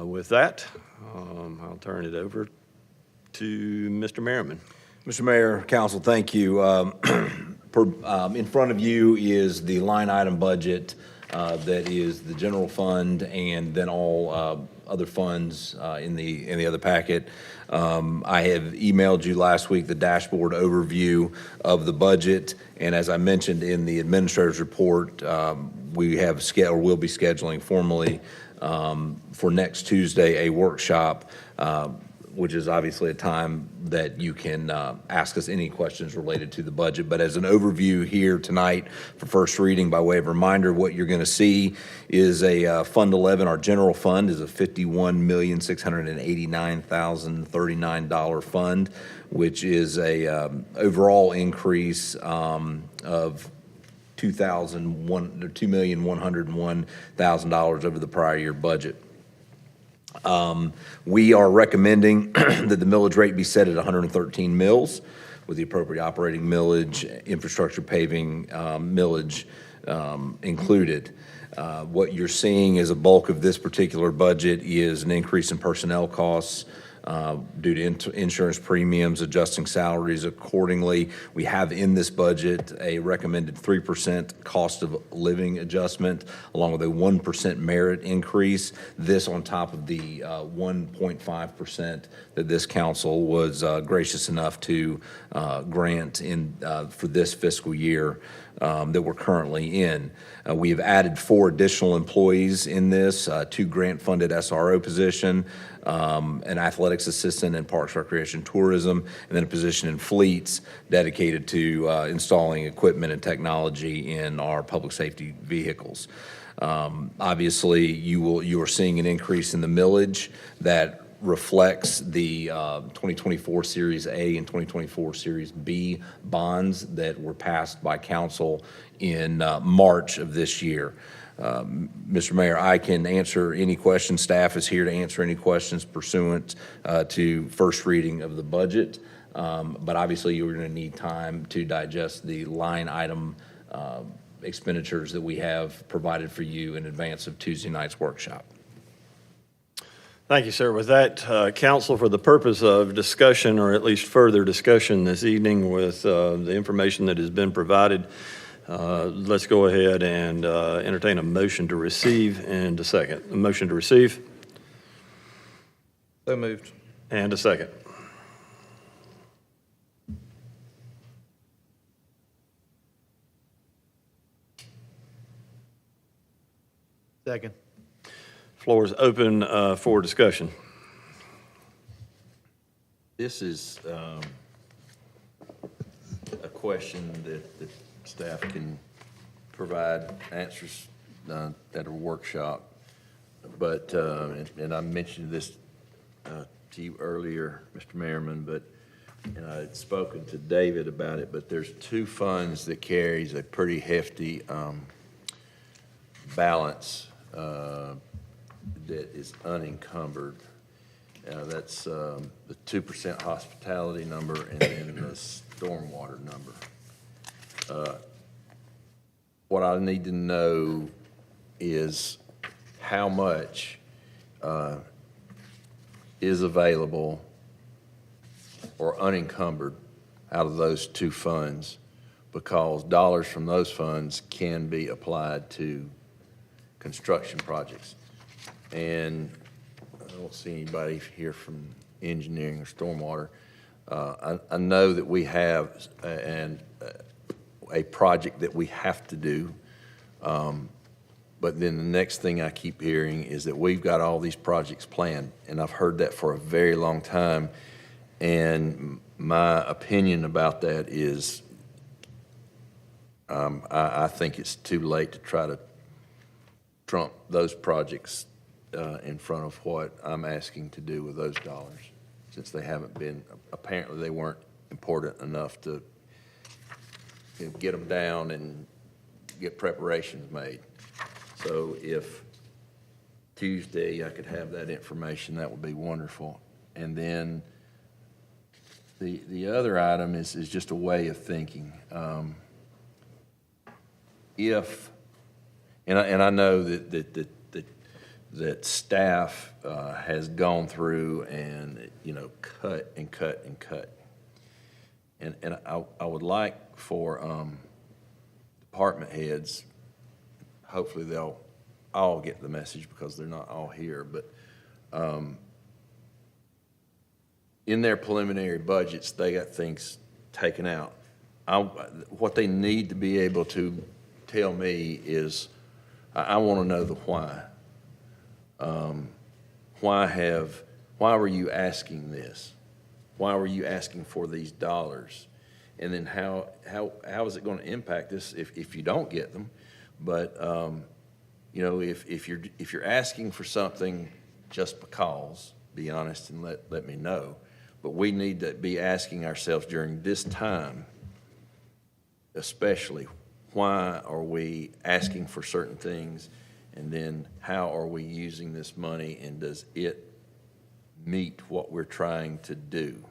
With that, I'll turn it over to Mr. Merriman. Mr. Mayor, Council, thank you. In front of you is the line item budget that is the general fund and then all other funds in the other packet. I have emailed you last week the dashboard overview of the budget, and as I mentioned in the administrator's report, we have or will be scheduling formally for next Tuesday a workshop, which is obviously a time that you can ask us any questions related to the budget. But as an overview here tonight for first reading, by way of reminder, what you're going to see is a Fund 11, our general fund, is a $51,689,039 fund, which is a overall increase of $2,101,000 over the prior year budget. We are recommending that the millage rate be set at 113 mills with the appropriate operating millage, infrastructure paving millage included. What you're seeing as a bulk of this particular budget is an increase in personnel costs due to insurance premiums, adjusting salaries accordingly. We have in this budget a recommended 3% cost of living adjustment along with a 1% merit increase. This on top of the 1.5% that this council was gracious enough to grant for this fiscal year that we're currently in. We have added 4 additional employees in this, 2 grant-funded SRO position, an athletics assistant in Parks, Recreation, Tourism, and then a position in fleets dedicated to installing equipment and technology in our public safety vehicles. Obviously, you are seeing an increase in the millage that reflects the 2024 Series A and 2024 Series B bonds that were passed by council in March of this year. Mr. Mayor, I can answer any questions. Staff is here to answer any questions pursuant to first reading of the budget. But obviously, you're going to need time to digest the line item expenditures that we have provided for you in advance of Tuesday night's workshop. Thank you, sir. With that, council, for the purpose of discussion, or at least further discussion this evening with the information that has been provided, let's go ahead and entertain a motion to receive and a second. A motion to receive So moved. and a second. Second. Floor is open for discussion. This is a question that staff can provide answers at a workshop. But, and I mentioned this to you earlier, Mr. Merriman, but, and I had spoken to David about it, but there's two funds that carries a pretty hefty balance that is unencumbered. That's the 2% hospitality number and then the stormwater number. What I need to know is how much is available or unencumbered out of those two funds, because dollars from those funds can be applied to construction projects. And I don't see anybody here from engineering or stormwater. I know that we have a project that we have to do, but then the next thing I keep hearing is that we've got all these projects planned, and I've heard that for a very long time. And my opinion about that is I think it's too late to try to trump those projects in front of what I'm asking to do with those dollars, since they haven't been, apparently they weren't important enough to get them down and get preparations made. So if Tuesday I could have that information, that would be wonderful. And then the other item is just a way of thinking. If, and I know that staff has gone through and, cut and cut and cut. And I would like for department heads, hopefully they'll all get the message because they're not all here, but in their preliminary budgets, they got things taken out. What they need to be able to tell me is, I want to know the why. Why were you asking this? Why were you asking for these dollars? And then how is it going to impact us if you don't get them? But if you're asking for something just because, be honest and let me know. But we need to be asking ourselves during this time, especially, why are we asking for certain things? And then how are we using this money, and does it meet what we're trying to do?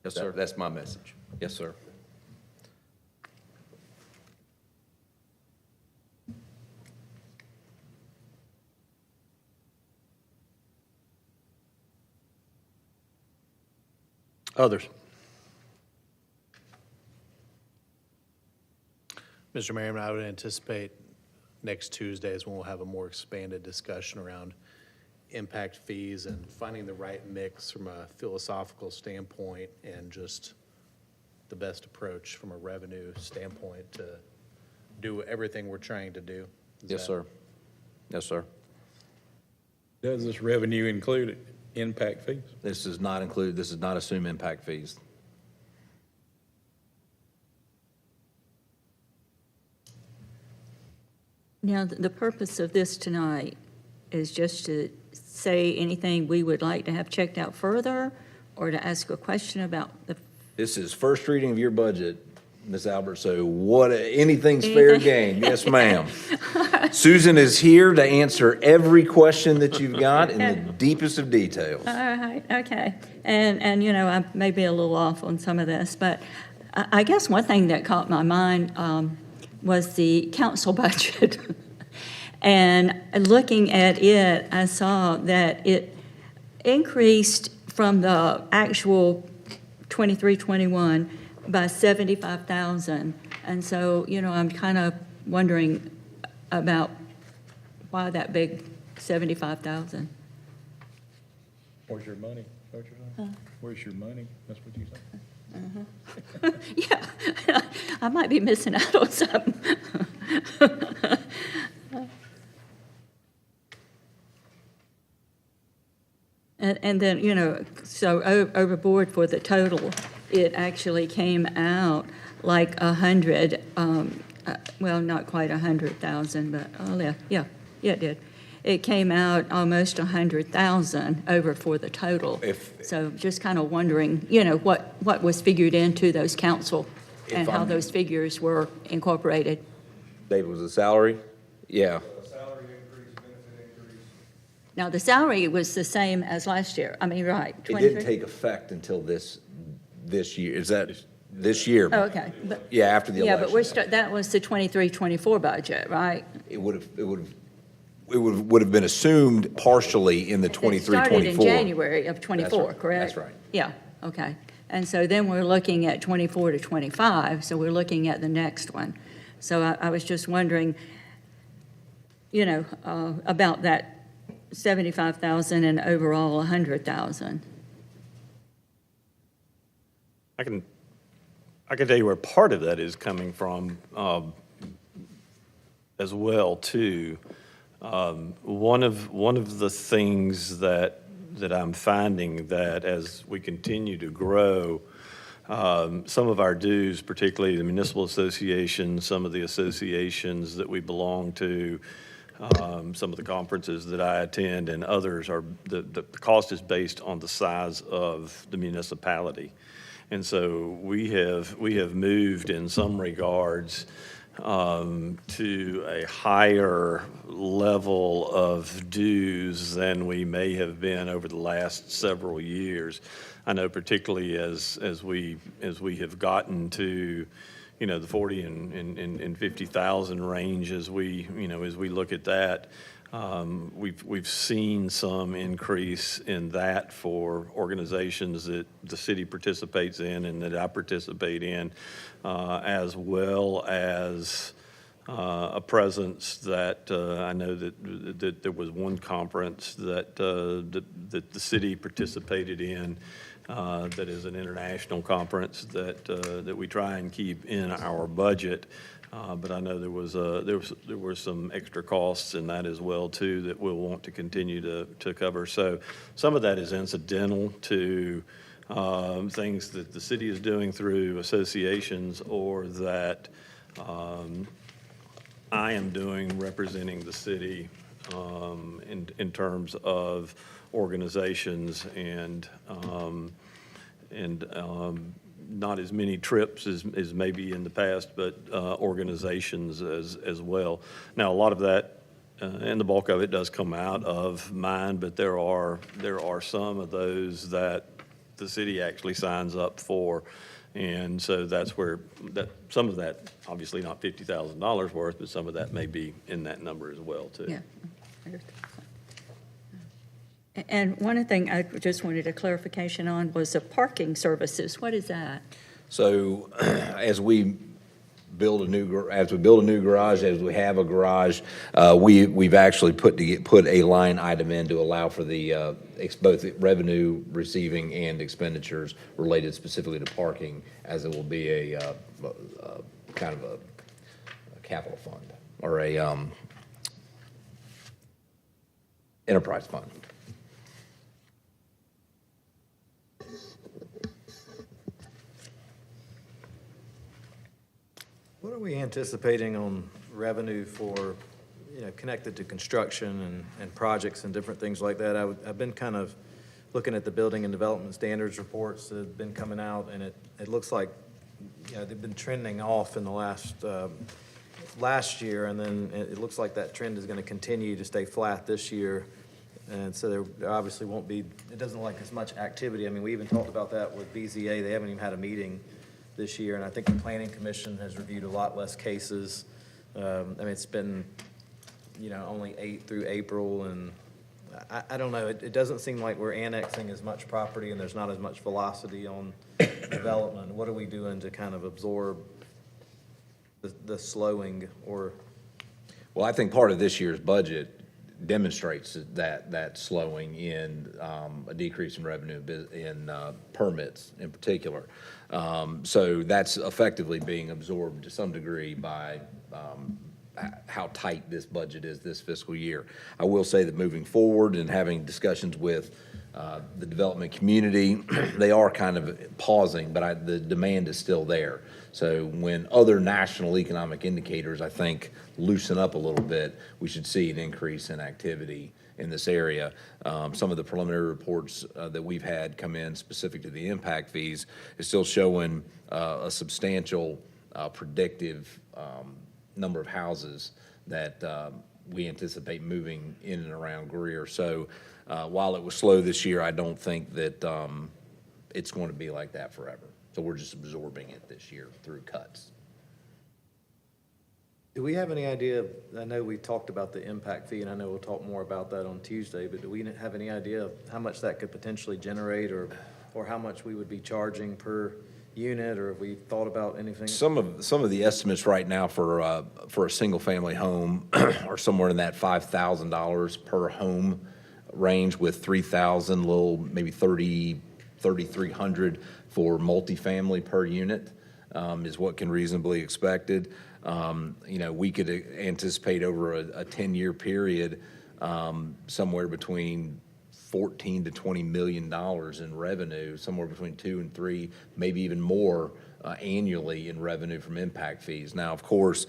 Yes, sir. That's my message. Yes, sir. Others? Mr. Merriman, I would anticipate next Tuesday is when we'll have a more expanded discussion around impact fees and finding the right mix from a philosophical standpoint and just the best approach from a revenue standpoint to do everything we're trying to do. Yes, sir. Yes, sir. Does this revenue include impact fees? This does not assume impact fees. Now, the purpose of this tonight is just to say anything we would like to have checked out further, or to ask a question about the This is first reading of your budget, Ms. Albert, so anything's fair game. Yes, ma'am. Susan is here to answer every question that you've got in the deepest of details. All right, okay. And, you know, I may be a little off on some of this, but I guess one thing that caught my mind was the council budget. And looking at it, I saw that it increased from the actual 23-21 by 75,000. And so, you know, I'm kind of wondering about why that big 75,000. Where's your money? Is that what you're saying? Where's your money? That's what you said? Yeah, I might be missing out on something. And then, you know, so overboard for the total, it actually came out like 100, well, not quite 100,000, but, oh, yeah, it did. It came out almost 100,000 over for the total. So just kind of wondering, you know, what was figured into those council and how those figures were incorporated. David, was the salary? Yeah. Now, the salary was the same as last year. I mean, right. It didn't take effect until this year. Is that this year? Oh, okay. But, Yeah, after the yeah, election. but that was the 23-24 budget, right? It would have been assumed partially in the 23-24. It started in January of 24, right. correct? That's right. Yeah, okay. And so then we're looking at 24 to 25, so we're looking at the next one. So I was just wondering, you know, about that 75,000 and overall 100,000. I can tell you where part of that is coming from as well, too. One of the things that I'm finding that as we continue to grow, some of our dues, particularly the municipal associations, some of the associations that we belong to, some of the conferences that I attend and others are, the cost is based on the size of the municipality. And so we have moved in some regards to a higher level of dues than we may have been over the last several years. I know particularly as we have gotten to, you know, the 40 and 50,000 range, as we look at that, we've seen some increase in that for organizations that the city participates in and that I participate in, as well as a presence that I know that there was one conference that the city participated in. That is an international conference that we try and keep in our budget, but I know there were some extra costs in that as well too that we'll want to continue to cover. So some of that is incidental to things that the city is doing through associations or that I am doing representing the city in terms of organizations and not as many trips as maybe in the past, but organizations as well. Now, a lot of that and the bulk of it does come out of mine, but there are some of those that the city actually signs up for. And so that's where some of that, obviously not $50,000 worth, but some of that may be in that number as well, too. Yeah. And one thing I just wanted a clarification on was the parking services. What is that? So as we build a new garage, as we have a garage, we've actually put a line item in to allow for the both revenue receiving and expenditures related specifically to parking, as it will be a kind of a capital fund or a enterprise fund. What are we anticipating on revenue for, connected to construction and projects and different things like that? I've been kind of looking at the building and development standards reports that have been coming out, and it looks like, you know, they've been trending off in the last year, and then it looks like that trend is going to continue to stay flat this year. And so there obviously won't be, it doesn't look like as much activity. I mean, we even talked about that with BZA. They haven't even had a meeting this year, and I think the Planning Commission has reviewed a lot less cases. I mean, it's been, you know, only 8 through April, and I don't know. It doesn't seem like we're annexing as much property, and there's not as much velocity on development. What are we doing to kind of absorb the slowing or? Well, I think part of this year's budget demonstrates that slowing in a decrease in revenue in permits in particular. So that's effectively being absorbed to some degree by how tight this budget is this fiscal year. I will say that moving forward and having discussions with the development community, they are kind of pausing, but the demand is still there. So when other national economic indicators, I think, loosen up a little bit, we should see an increase in activity in this area. Some of the preliminary reports that we've had come in specific to the impact fees is still showing a substantial predictive number of houses that we anticipate moving in and around Greer. So while it was slow this year, I don't think that it's going to be like that forever. So we're just absorbing it this year through cuts. Do we have any idea, I know we talked about the impact fee, and I know we'll talk more about that on Tuesday, but do we have any idea of how much that could potentially generate, or how much we would be charging per unit, or have we thought about anything? Some of the estimates right now for a single-family home are somewhere in that $5,000 per home range, with 3,000, little maybe 3,300 for multifamily per unit is what can reasonably expected. You know, we could anticipate over a 10-year period somewhere between $14 to $20 million in revenue, somewhere between 2 and 3, maybe even more annually in revenue from impact fees. Now, of course,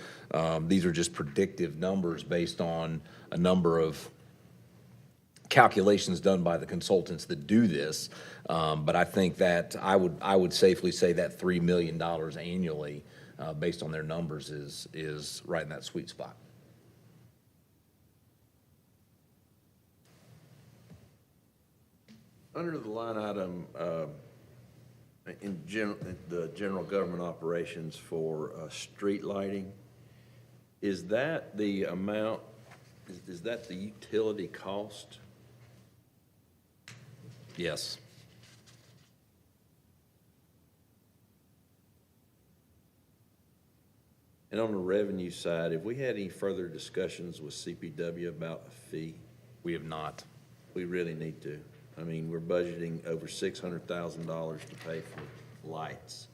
these are just predictive numbers based on a number of calculations done by the consultants that do this, but I think that I would safely say that $3 million annually, based on their numbers, is right in that sweet spot. Under the line item, in the general government operations for street lighting, is that the amount, is that the utility cost? Yes. And on the revenue side, have we had any further discussions with CPW about a fee? We have not. We really need to. I mean, we're budgeting over $600,000 to pay for lights.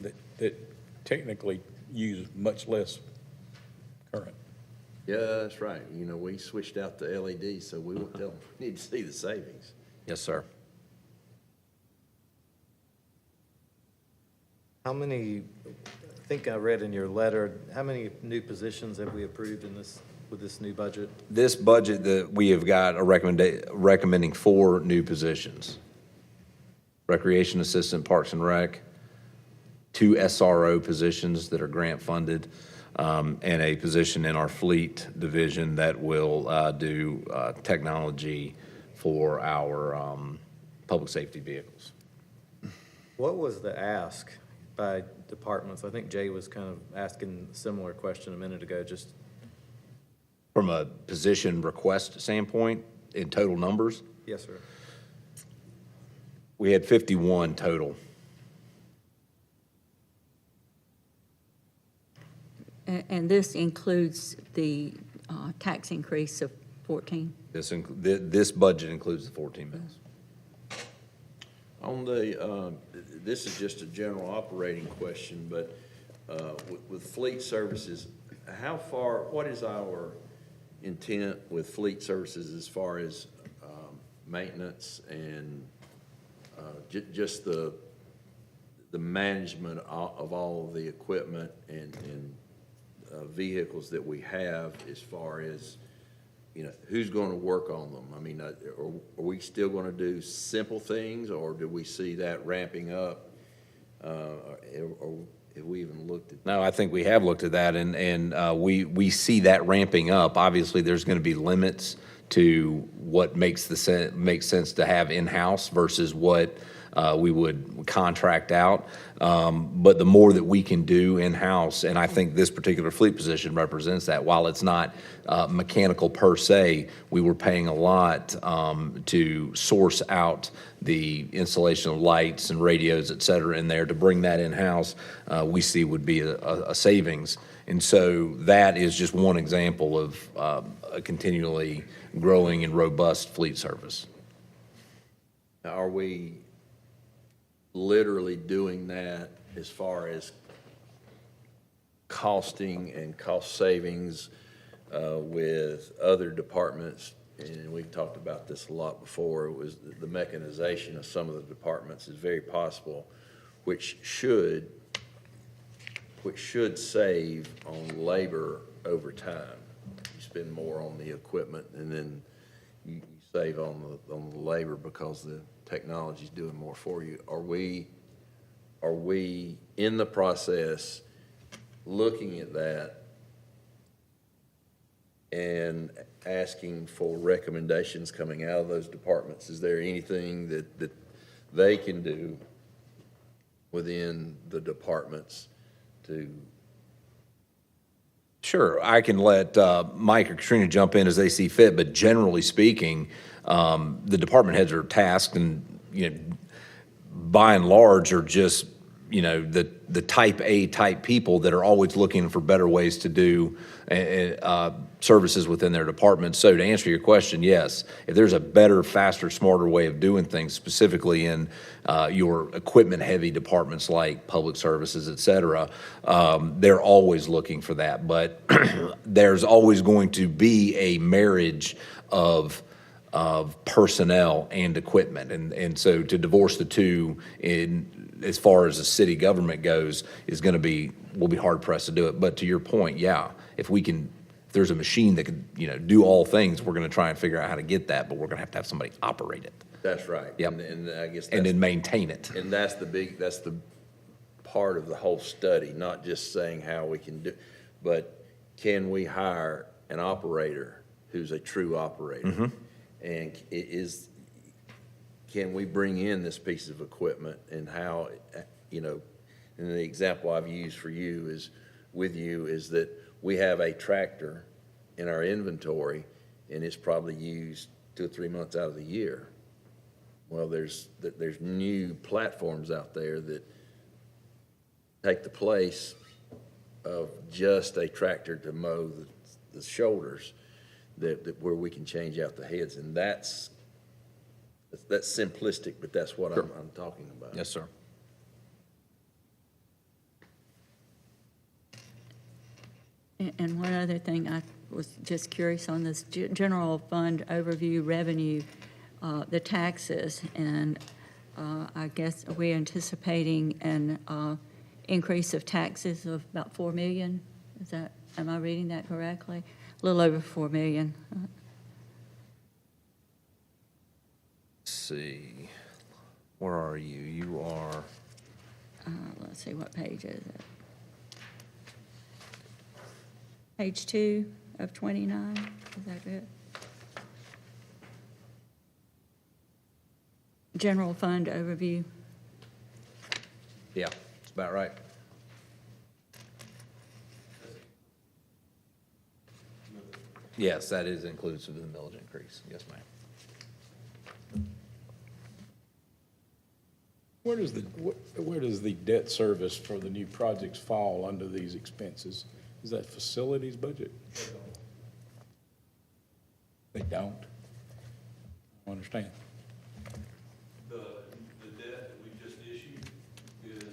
That technically use much less current. Yeah, that's right. You know, we switched out to LED, so we won't tell them we need to see the savings. Yes, sir. How many, I think I read in your letter, how many new positions have we approved in this, with this new budget? This budget that we have got recommending 4 new positions. Recreation assistant, Parks and Rec, 2 SRO positions that are grant funded, and a position in our fleet division that will do technology for our public safety vehicles. What was the ask by departments? I think Jay was kind of asking a similar question a minute ago, just. From a position request standpoint, in total numbers, Yes, sir. we had 51 total. And this includes the tax increase of 14? This budget includes the 14 mills. On the, this is just a general operating question, but with fleet services, what is our intent with fleet services as far as maintenance and just the management of all of the equipment and vehicles that we have, as far as who's going to work on them? I mean, are we still going to do simple things, or do we see that ramping up? Or have we even looked at? No, I think we have looked at that, and we see that ramping up. Obviously, there's going to be limits to what makes sense to have in-house versus what we would contract out. But the more that we can do in-house, and I think this particular fleet position represents that. While it's not mechanical per se, we were paying a lot to source out the installation of lights and radios, et cetera, in there. To bring that in-house, we see would be a savings. And so that is just one example of a continually growing and robust fleet service. Now, are we literally doing that as far as costing and cost savings with other departments? And we've talked about this a lot before. It was the mechanization of some of the departments is very possible, which should save on labor over time. You spend more on the equipment, and then you save on the labor because the technology's doing more for you. Are we in the process looking at that and asking for recommendations coming out of those departments? Is there anything that they can do within the departments to? Sure, I can let Mike or Katrina jump in as they see fit, but generally speaking, the department heads are tasked, and by and large are just the type A type people that are always looking for better ways to do services within their department. So to answer your question, yes, if there's a better, faster, smarter way of doing things, specifically in your equipment-heavy departments like public services, et cetera, they're always looking for that. But there's always going to be a marriage of personnel and equipment. And so to divorce the two as far as the city government goes we'll be hard pressed to do it. But to your point, yeah, if there's a machine that can, do all things, we're going to try and figure out how to get that, but we're going to have somebody operate it. That's right. Yep. And I guess And then maintain it. And that's the part of the whole study, not just saying how we can do, but can we hire an operator who's a true operator? Mm-hmm. And can we bring in this piece of equipment, and how, and the example I've used for you is that we have a tractor in our inventory, and it's probably used 2 or 3 months out of the year. Well, there's new platforms out there that take the place of just a tractor to mow the shoulders, that where we can change out the heads, and that's simplistic, but that's what I'm talking about. Yes, sir. And one other thing, I was just curious on this general fund overview revenue, the taxes, and I guess, are we anticipating an increase of taxes of about 4 million? Am I reading that correctly? A little over 4 million. Let's see. Where are you? You are. Let's see, what page is it? Page 2 of 29, is that it? General fund overview. Yeah, that's about right. Yes, that is inclusive of the millage increase. Yes, ma'am. Where does the debt service for the new projects fall under these expenses? Is that facilities budget? They don't? I don't understand. The debt that we just issued is,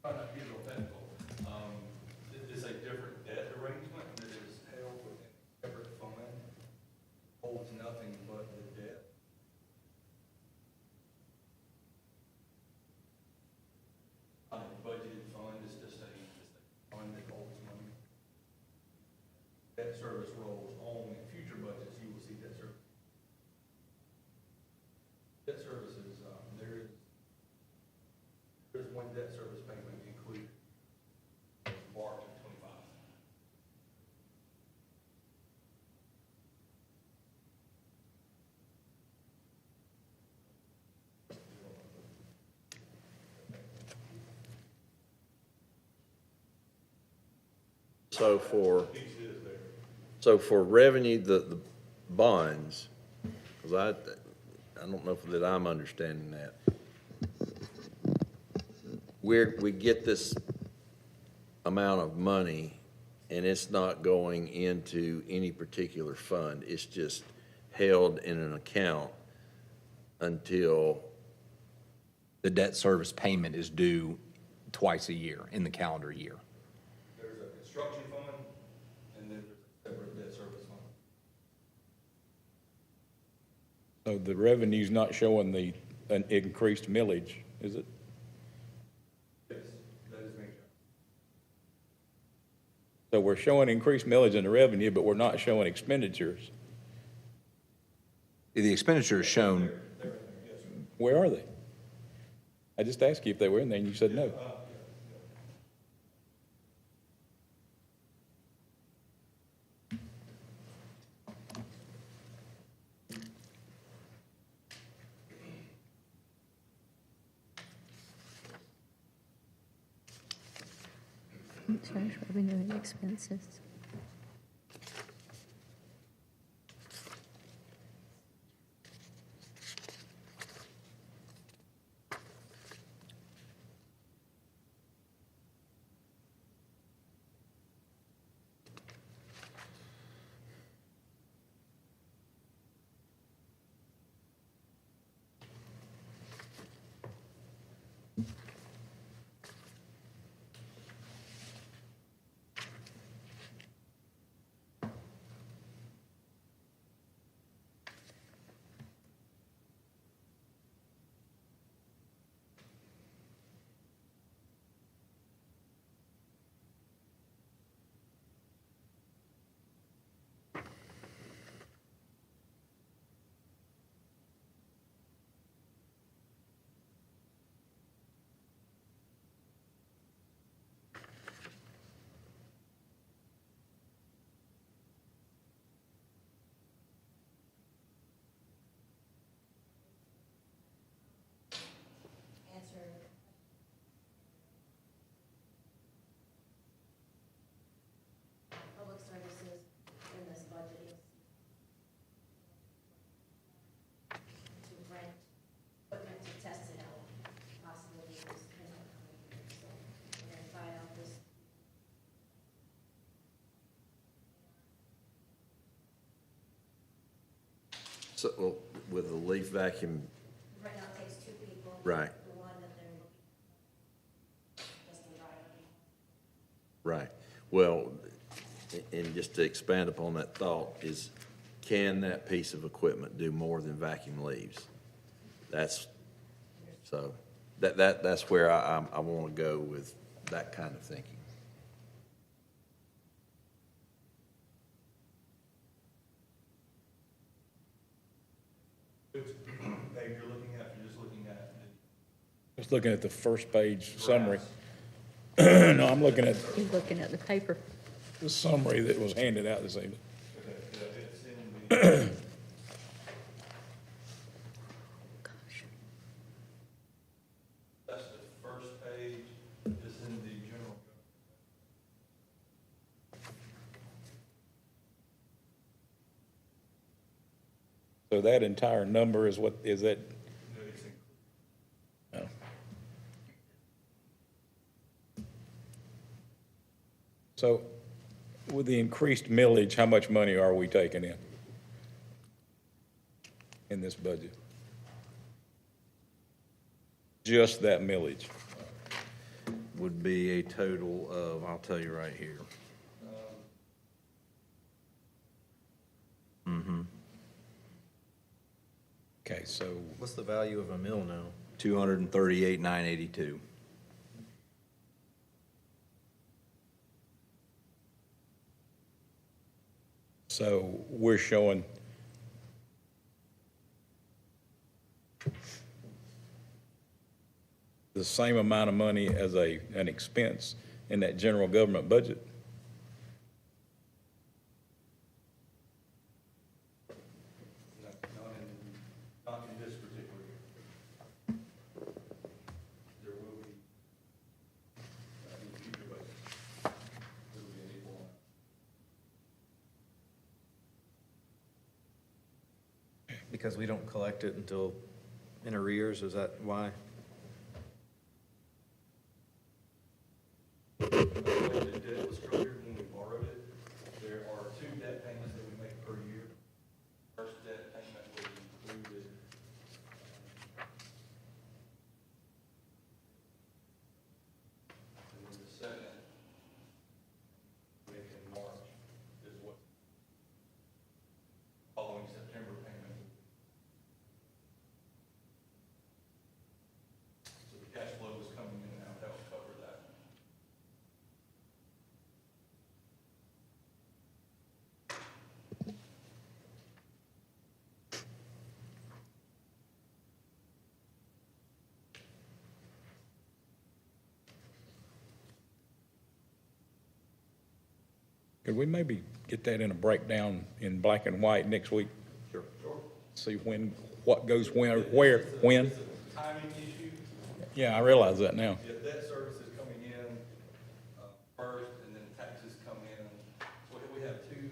try not to get real technical, it is a different debt arrangement that is held within a separate fund, holds nothing but the debt. On a budgeted fund, it's just a fund that holds money. Debt So for revenue, the bonds, because I don't know that I'm understanding that. We get this amount of money, and it's not going into any particular fund. It's just held in an account until, The debt service payment is due twice a year in the calendar year. There's a construction fund, and then there's a separate debt service fund. So the revenue's not showing an increased millage, is it? Yes, that is being So we're showing increased millage in the revenue, but we're not showing expenditures. The expenditure is shown, Where are they? I just asked you if they were in there, and you said no. Trash revenue and expenses. Public services in this budget is to rent equipment to test it out, possibly use in the coming years. So we're going to try out this. so, well, with the leaf vacuum, Right now it takes 2 people. Right. The one that they're looking just the driver. right. Well, and just to expand upon that thought, is can that piece of equipment do more than vacuum leaves? That's where I want to go with that kind of thinking. Which page you're looking at, you're just looking at Just looking at the first page summary. No, I'm looking at He's looking at the paper. the summary that was handed out this evening. it's in the, Gosh. that's the first page, it's in the general. So that entire number is what, is that? Oh. So with the increased millage, how much money are we taking in this budget? Just that millage. would be a total of, I'll tell you right here. Okay, so What's the value of a mill now? 238,982. So we're showing the same amount of money as an expense in that general government budget. Not in this particular year. There will be, in future budgets, there will be an equal amount. because we don't collect it until in arrears, is that why? The debt was triggered when we borrowed it. There are 2 debt payments that we make per year. First debt payment was included. And then the second, make in March, is what following September payment. So the cash flow was coming in now to help cover that. Could we maybe get that in a breakdown in black and white next week? Sure. See what goes when, where, when? It's a timing issue. Yeah, I realize that now. If debt service is coming in first, and then taxes come in, so we have 2.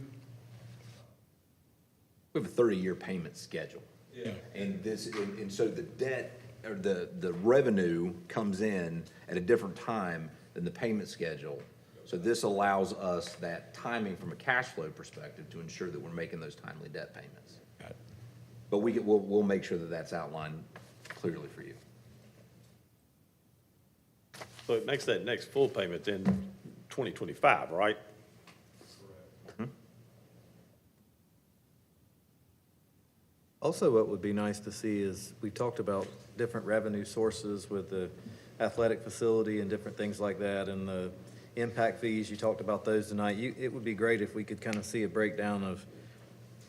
We have a 30-year payment schedule. Yeah. And and so the debt, or the revenue comes in at a different time than the payment schedule. So this allows us that timing from a cash flow perspective to ensure that we're making those timely debt payments. Got it. But we'll make sure that that's outlined clearly for you. So it makes that next full payment in 2025, right? Also, what would be nice to see is, we talked about different revenue sources with the athletic facility and different things like that, and the impact fees, you talked about those tonight. It would be great if we could kind of see a breakdown of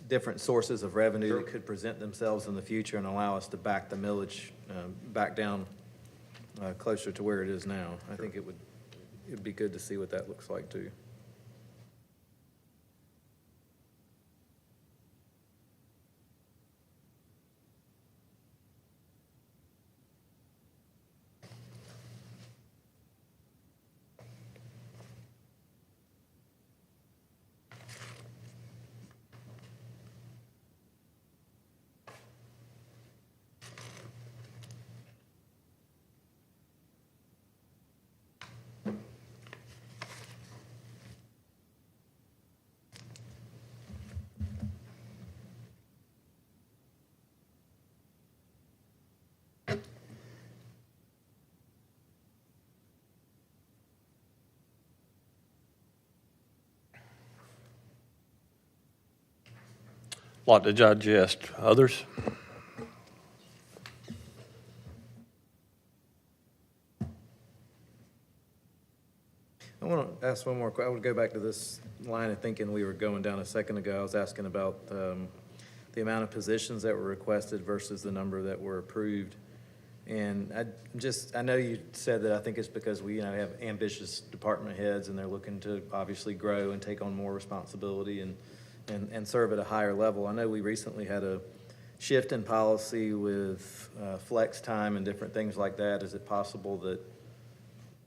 different sources of revenue that could present themselves in the future and allow us to back the millage back down closer to where it is now. I think it'd be good to see what that looks like too. Lot to digest. Others? I want to ask one more. I would go back to this line of thinking we were going down a second ago. I was asking about the amount of positions that were requested versus the number that were approved. And I know you said that I think it's because we have ambitious department heads and they're looking to obviously grow and take on more responsibility and serve at a higher level. I know we recently had a shift in policy with flex time and different things like that. Is it possible that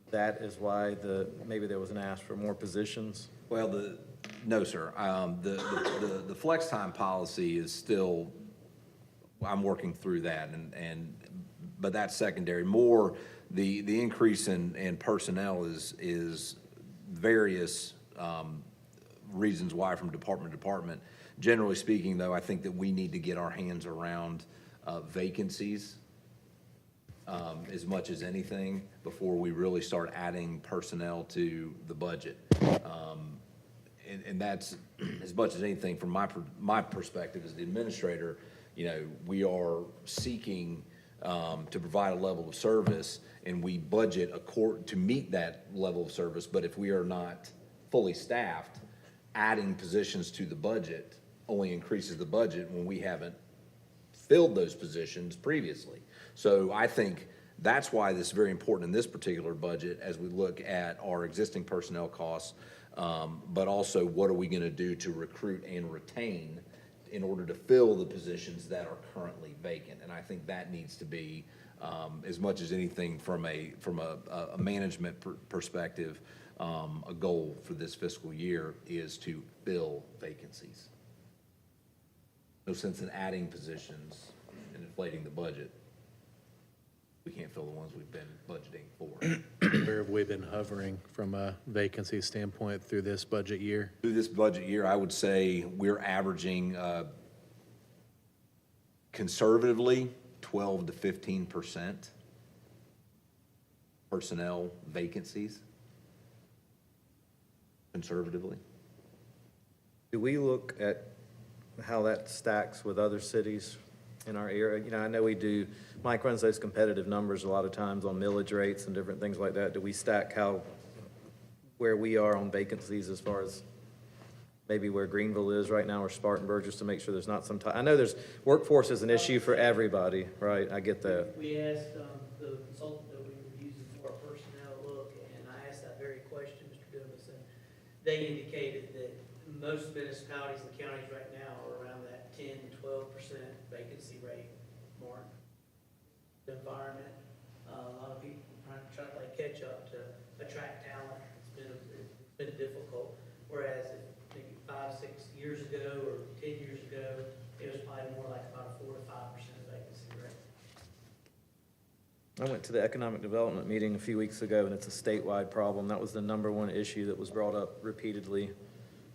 that is why maybe there was an ask for more positions? Well, no, sir. The flex time policy is still, I'm working through that, but that's secondary. More, the increase in personnel is various reasons why from department to department. Generally speaking, though, I think that we need to get our hands around vacancies as much as anything before we really start adding personnel to the budget. And that's, as much as anything, from my perspective as the administrator, we are seeking to provide a level of service, and we budget to meet that level of service. But if we are not fully staffed, adding positions to the budget only increases the budget when we haven't filled those positions previously. So I think that's why this is very important in this particular budget as we look at our existing personnel costs, but also what are we going to do to recruit and retain in order to fill the positions that are currently vacant. And I think that needs to be, as much as anything from a management perspective, a goal for this fiscal year is to fill vacancies. no sense in adding positions and inflating the budget. We can't fill the ones we've been budgeting for. Where have we been hovering from a vacancy standpoint through this budget year? Through this budget year, I would say we're averaging conservatively 12 to 15% personnel vacancies, conservatively. Do we look at how that stacks with other cities in our area? You know, I know we do, Mike runs those competitive numbers a lot of times on millage rates and different things like that. Do we stack where we are on vacancies as far as maybe where Greenville is right now or Spartanburg, just to make sure there's not some I know there's, workforce is an issue for everybody, right? I get that. We asked the consultant that we were using for our personnel look, and I asked that very question, Mr. Dumas, and they indicated that most municipalities and counties right now are around that 10, 12% vacancy rate mark. The environment, a lot of people trying to play catch up to attract talent. It's been difficult, whereas if maybe 5, 6 years ago or 10 years ago, it was probably more like about a 4 to 5% vacancy rate. I went to the economic development meeting a few weeks ago, and it's a statewide problem. That was the number one issue that was brought up repeatedly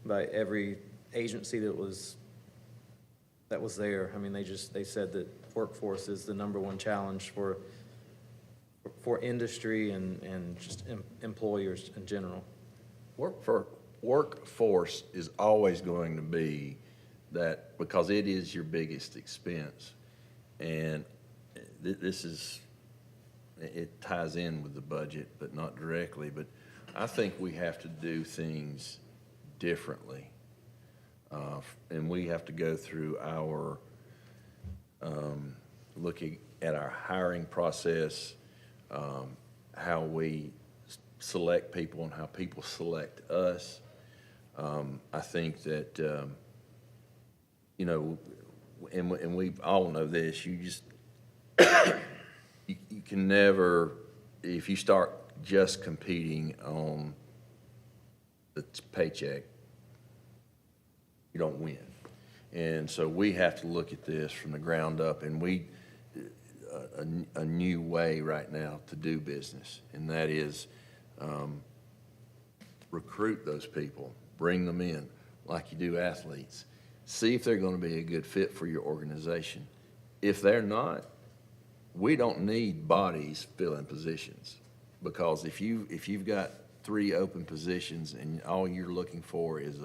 by every agency that was there. I mean, they said that workforce is the number one challenge for industry and just employers in general. Workforce is always going to be that, because it is your biggest expense. And it ties in with the budget, but not directly. But I think we have to do things differently. And we have to go through our, looking at our hiring process, how we select people and how people select us. I think that, and we all know this, you just, you can never, if you start just competing on the paycheck, you don't win. And so we have to look at this from the ground up, and a new way right now to do business, and that is recruit those people, bring them in like you do athletes. See if they're going to be a good fit for your organization. If they're not, we don't need bodies filling positions, because if you've got 3 open positions and all you're looking for is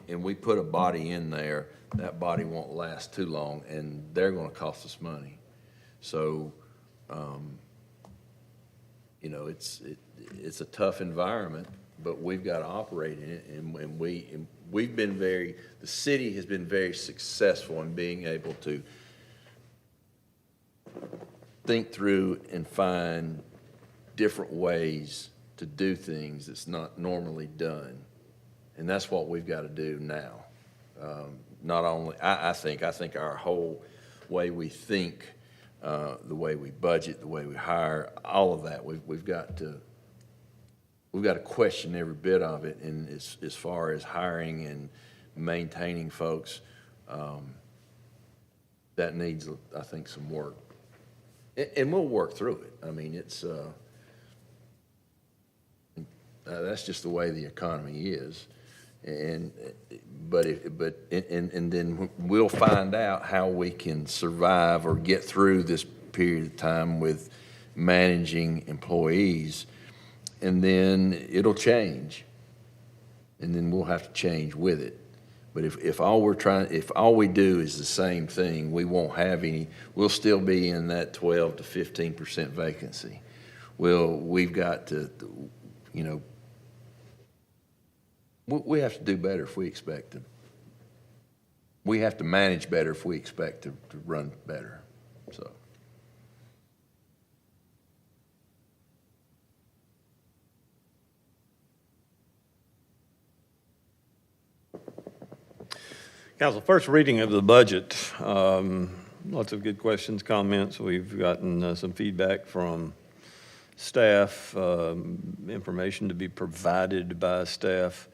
and we put a body in there, that body won't last too long, and they're going to cost us money. So, it's a tough environment, but we've got to operate in it, and we've been the city has been very successful in being able to think through and find different ways to do things that's not normally done. And that's what we've got to do now. Not only, I think our whole way we think, the way we budget, the way we hire, all of that, we've got to question every bit of it. And as far as hiring and maintaining folks, that needs, I think, some work. And we'll work through it. I mean, it's that's just the way the economy is. But then we'll find out how we can survive or get through this period of time with managing employees, and then it'll change, and then we'll have to change with it. But if all we do is the same thing, we won't have any. We'll still be in that 12 to 15% vacancy. We've got to, we have to do better if we expect to. We have to manage better if we expect to run better. So. Council, first reading of the budget. Lots of good questions, comments. We've gotten some feedback from staff, information to be provided by staff.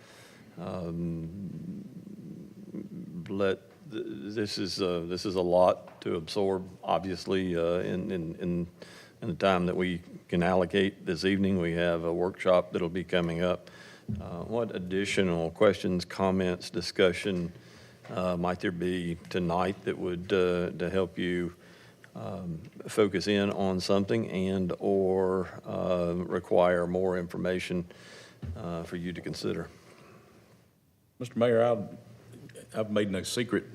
Let this is a lot to absorb, obviously, in the time that we can allocate this evening. We have a workshop that'll be coming up. What additional questions, comments, discussion might there be tonight that would to help you focus in on something and/or require more information for you to consider? Mr. Mayor, I've made no secret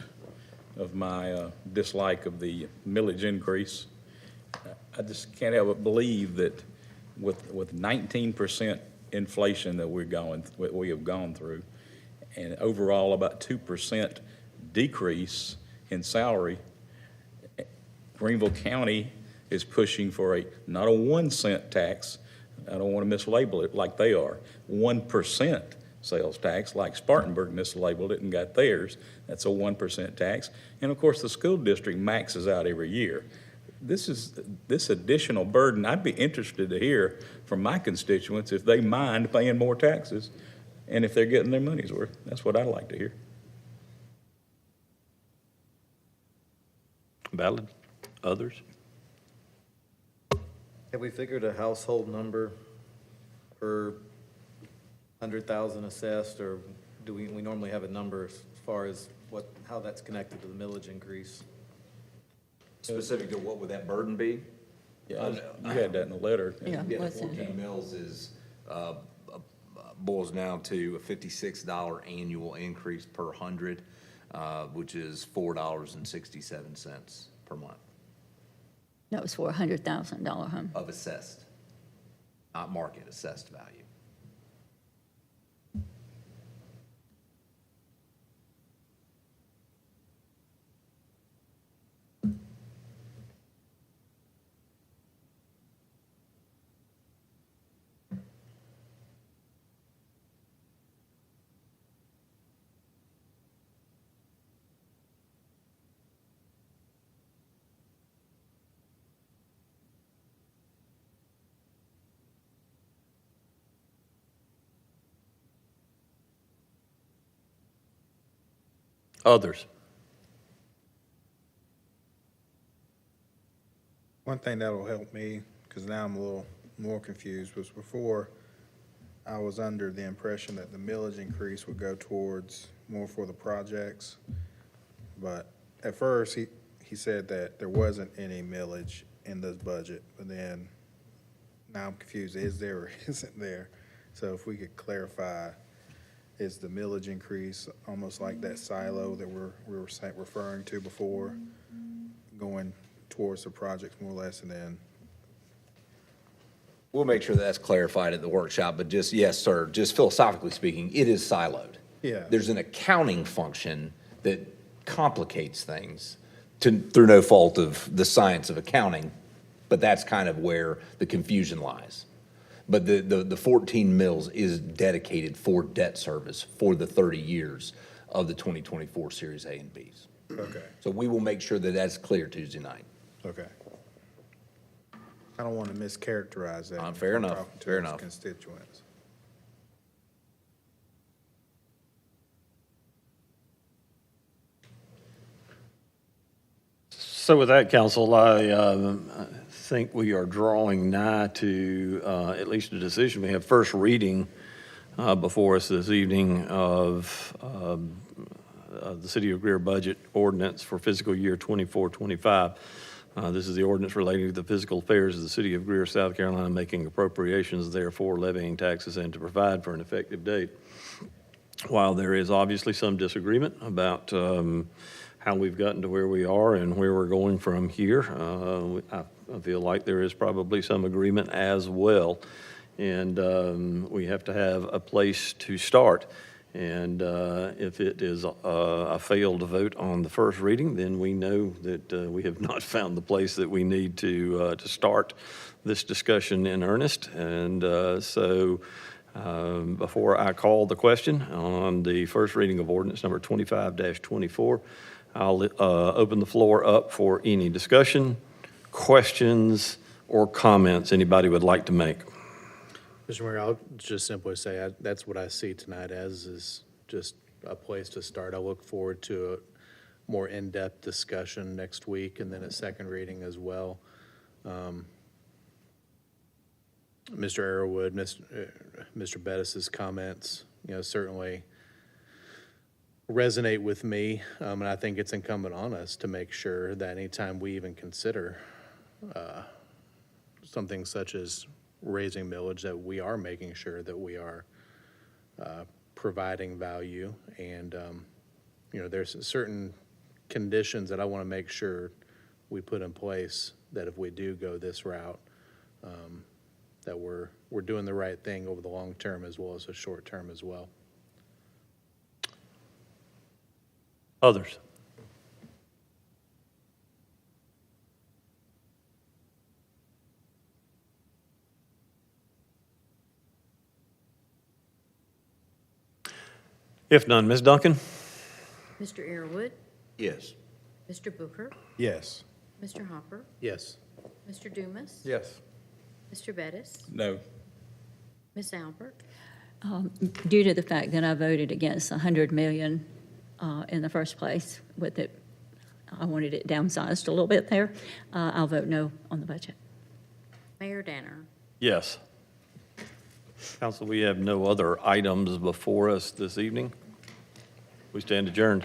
of my dislike of the millage increase. I just can't help but believe that with 19% inflation that we have gone through, and overall about 2% decrease in salary, Greenville County is pushing for not a 1 cent tax. I don't want to mislabel it like they are. 1% sales tax, like Spartanburg mislabeled it and got theirs. That's a 1% tax. And of course, the school district maxes out every year. This additional burden, I'd be interested to hear from my constituents if they mind paying more taxes and if they're getting their money's worth. That's what I'd like to hear. Valid. Others? Have we figured a household number per 100,000 assessed, or do we normally have a number as far as how that's connected to the millage increase? Specific to what would that burden be? Yeah, you had that in the letter. Yeah, Yeah, what's in 14 it? mills is, boils down to a $56 annual increase per 100, which is $4.67 per month That was for a $100,000 home. of assessed, not market, assessed value. Others? One thing that'll help me, because now I'm a little more confused, was before I was under the impression that the millage increase would go towards more for the projects. But at first, he said that there wasn't any millage in this budget, but then now I'm confused, is there or isn't there? So if we could clarify, is the millage increase almost like that silo that we were referring to before, going towards the projects more or less, and then? We'll make sure that's clarified at the workshop, but just, yes, sir, just philosophically speaking, it is siloed. Yeah. There's an accounting function that complicates things through no fault of the science of accounting, but that's kind of where the confusion lies. But the 14 mills is dedicated for debt service for the 30 years of the 2024 Series A and Bs. Okay, So we will make sure that that's clear Tuesday night. okay. I don't want to mischaracterize that. Fair when enough, talking to fair his enough. Constituents. So with that, council, I think we are drawing nigh to at least a decision. We have first reading before us this evening of the City of Greer budget ordinance for fiscal year 24-25. This is the ordinance relating to the physical affairs of the City of Greer, South Carolina, making appropriations, therefore levying taxes, and to provide for an effective date. While there is obviously some disagreement about how we've gotten to where we are and where we're going from here, I feel like there is probably some agreement as well. And we have to have a place to start. And if it is a failed vote on the first reading, then we know that we have not found the place that we need to start this discussion in earnest. And so before I call the question on the first reading of ordinance number 25-24, I'll open the floor up for any discussion, questions, or comments anybody would like to make. Mr. Mayor, I'll just simply say that's what I see tonight as, is just a place to start. I look forward to more in-depth discussion next week, and then a second reading as well. Mr. Arrowood, Mr. Bettis's comments, certainly resonate with me, and I think it's incumbent on us to make sure that anytime we even consider something such as raising millage, that we are making sure that we are providing value. And, there's certain conditions that I want to make sure we put in place that if we do go this route, that we're doing the right thing over the long term as well as the short term as well. Others? If none, Ms. Duncan? Mr. Arrowood, Yes. Mr. Booker, Yes. Mr. Hopper, Yes. Mr. Dumas, Yes. Mr. Bettis, No. Ms. Albert, Due to the fact that I voted against 100 million in the first place with it, I wanted it downsized a little bit there. I'll vote no on the budget. Mayor Danner. Yes. Council, we have no other items before us this evening. We stand adjourned.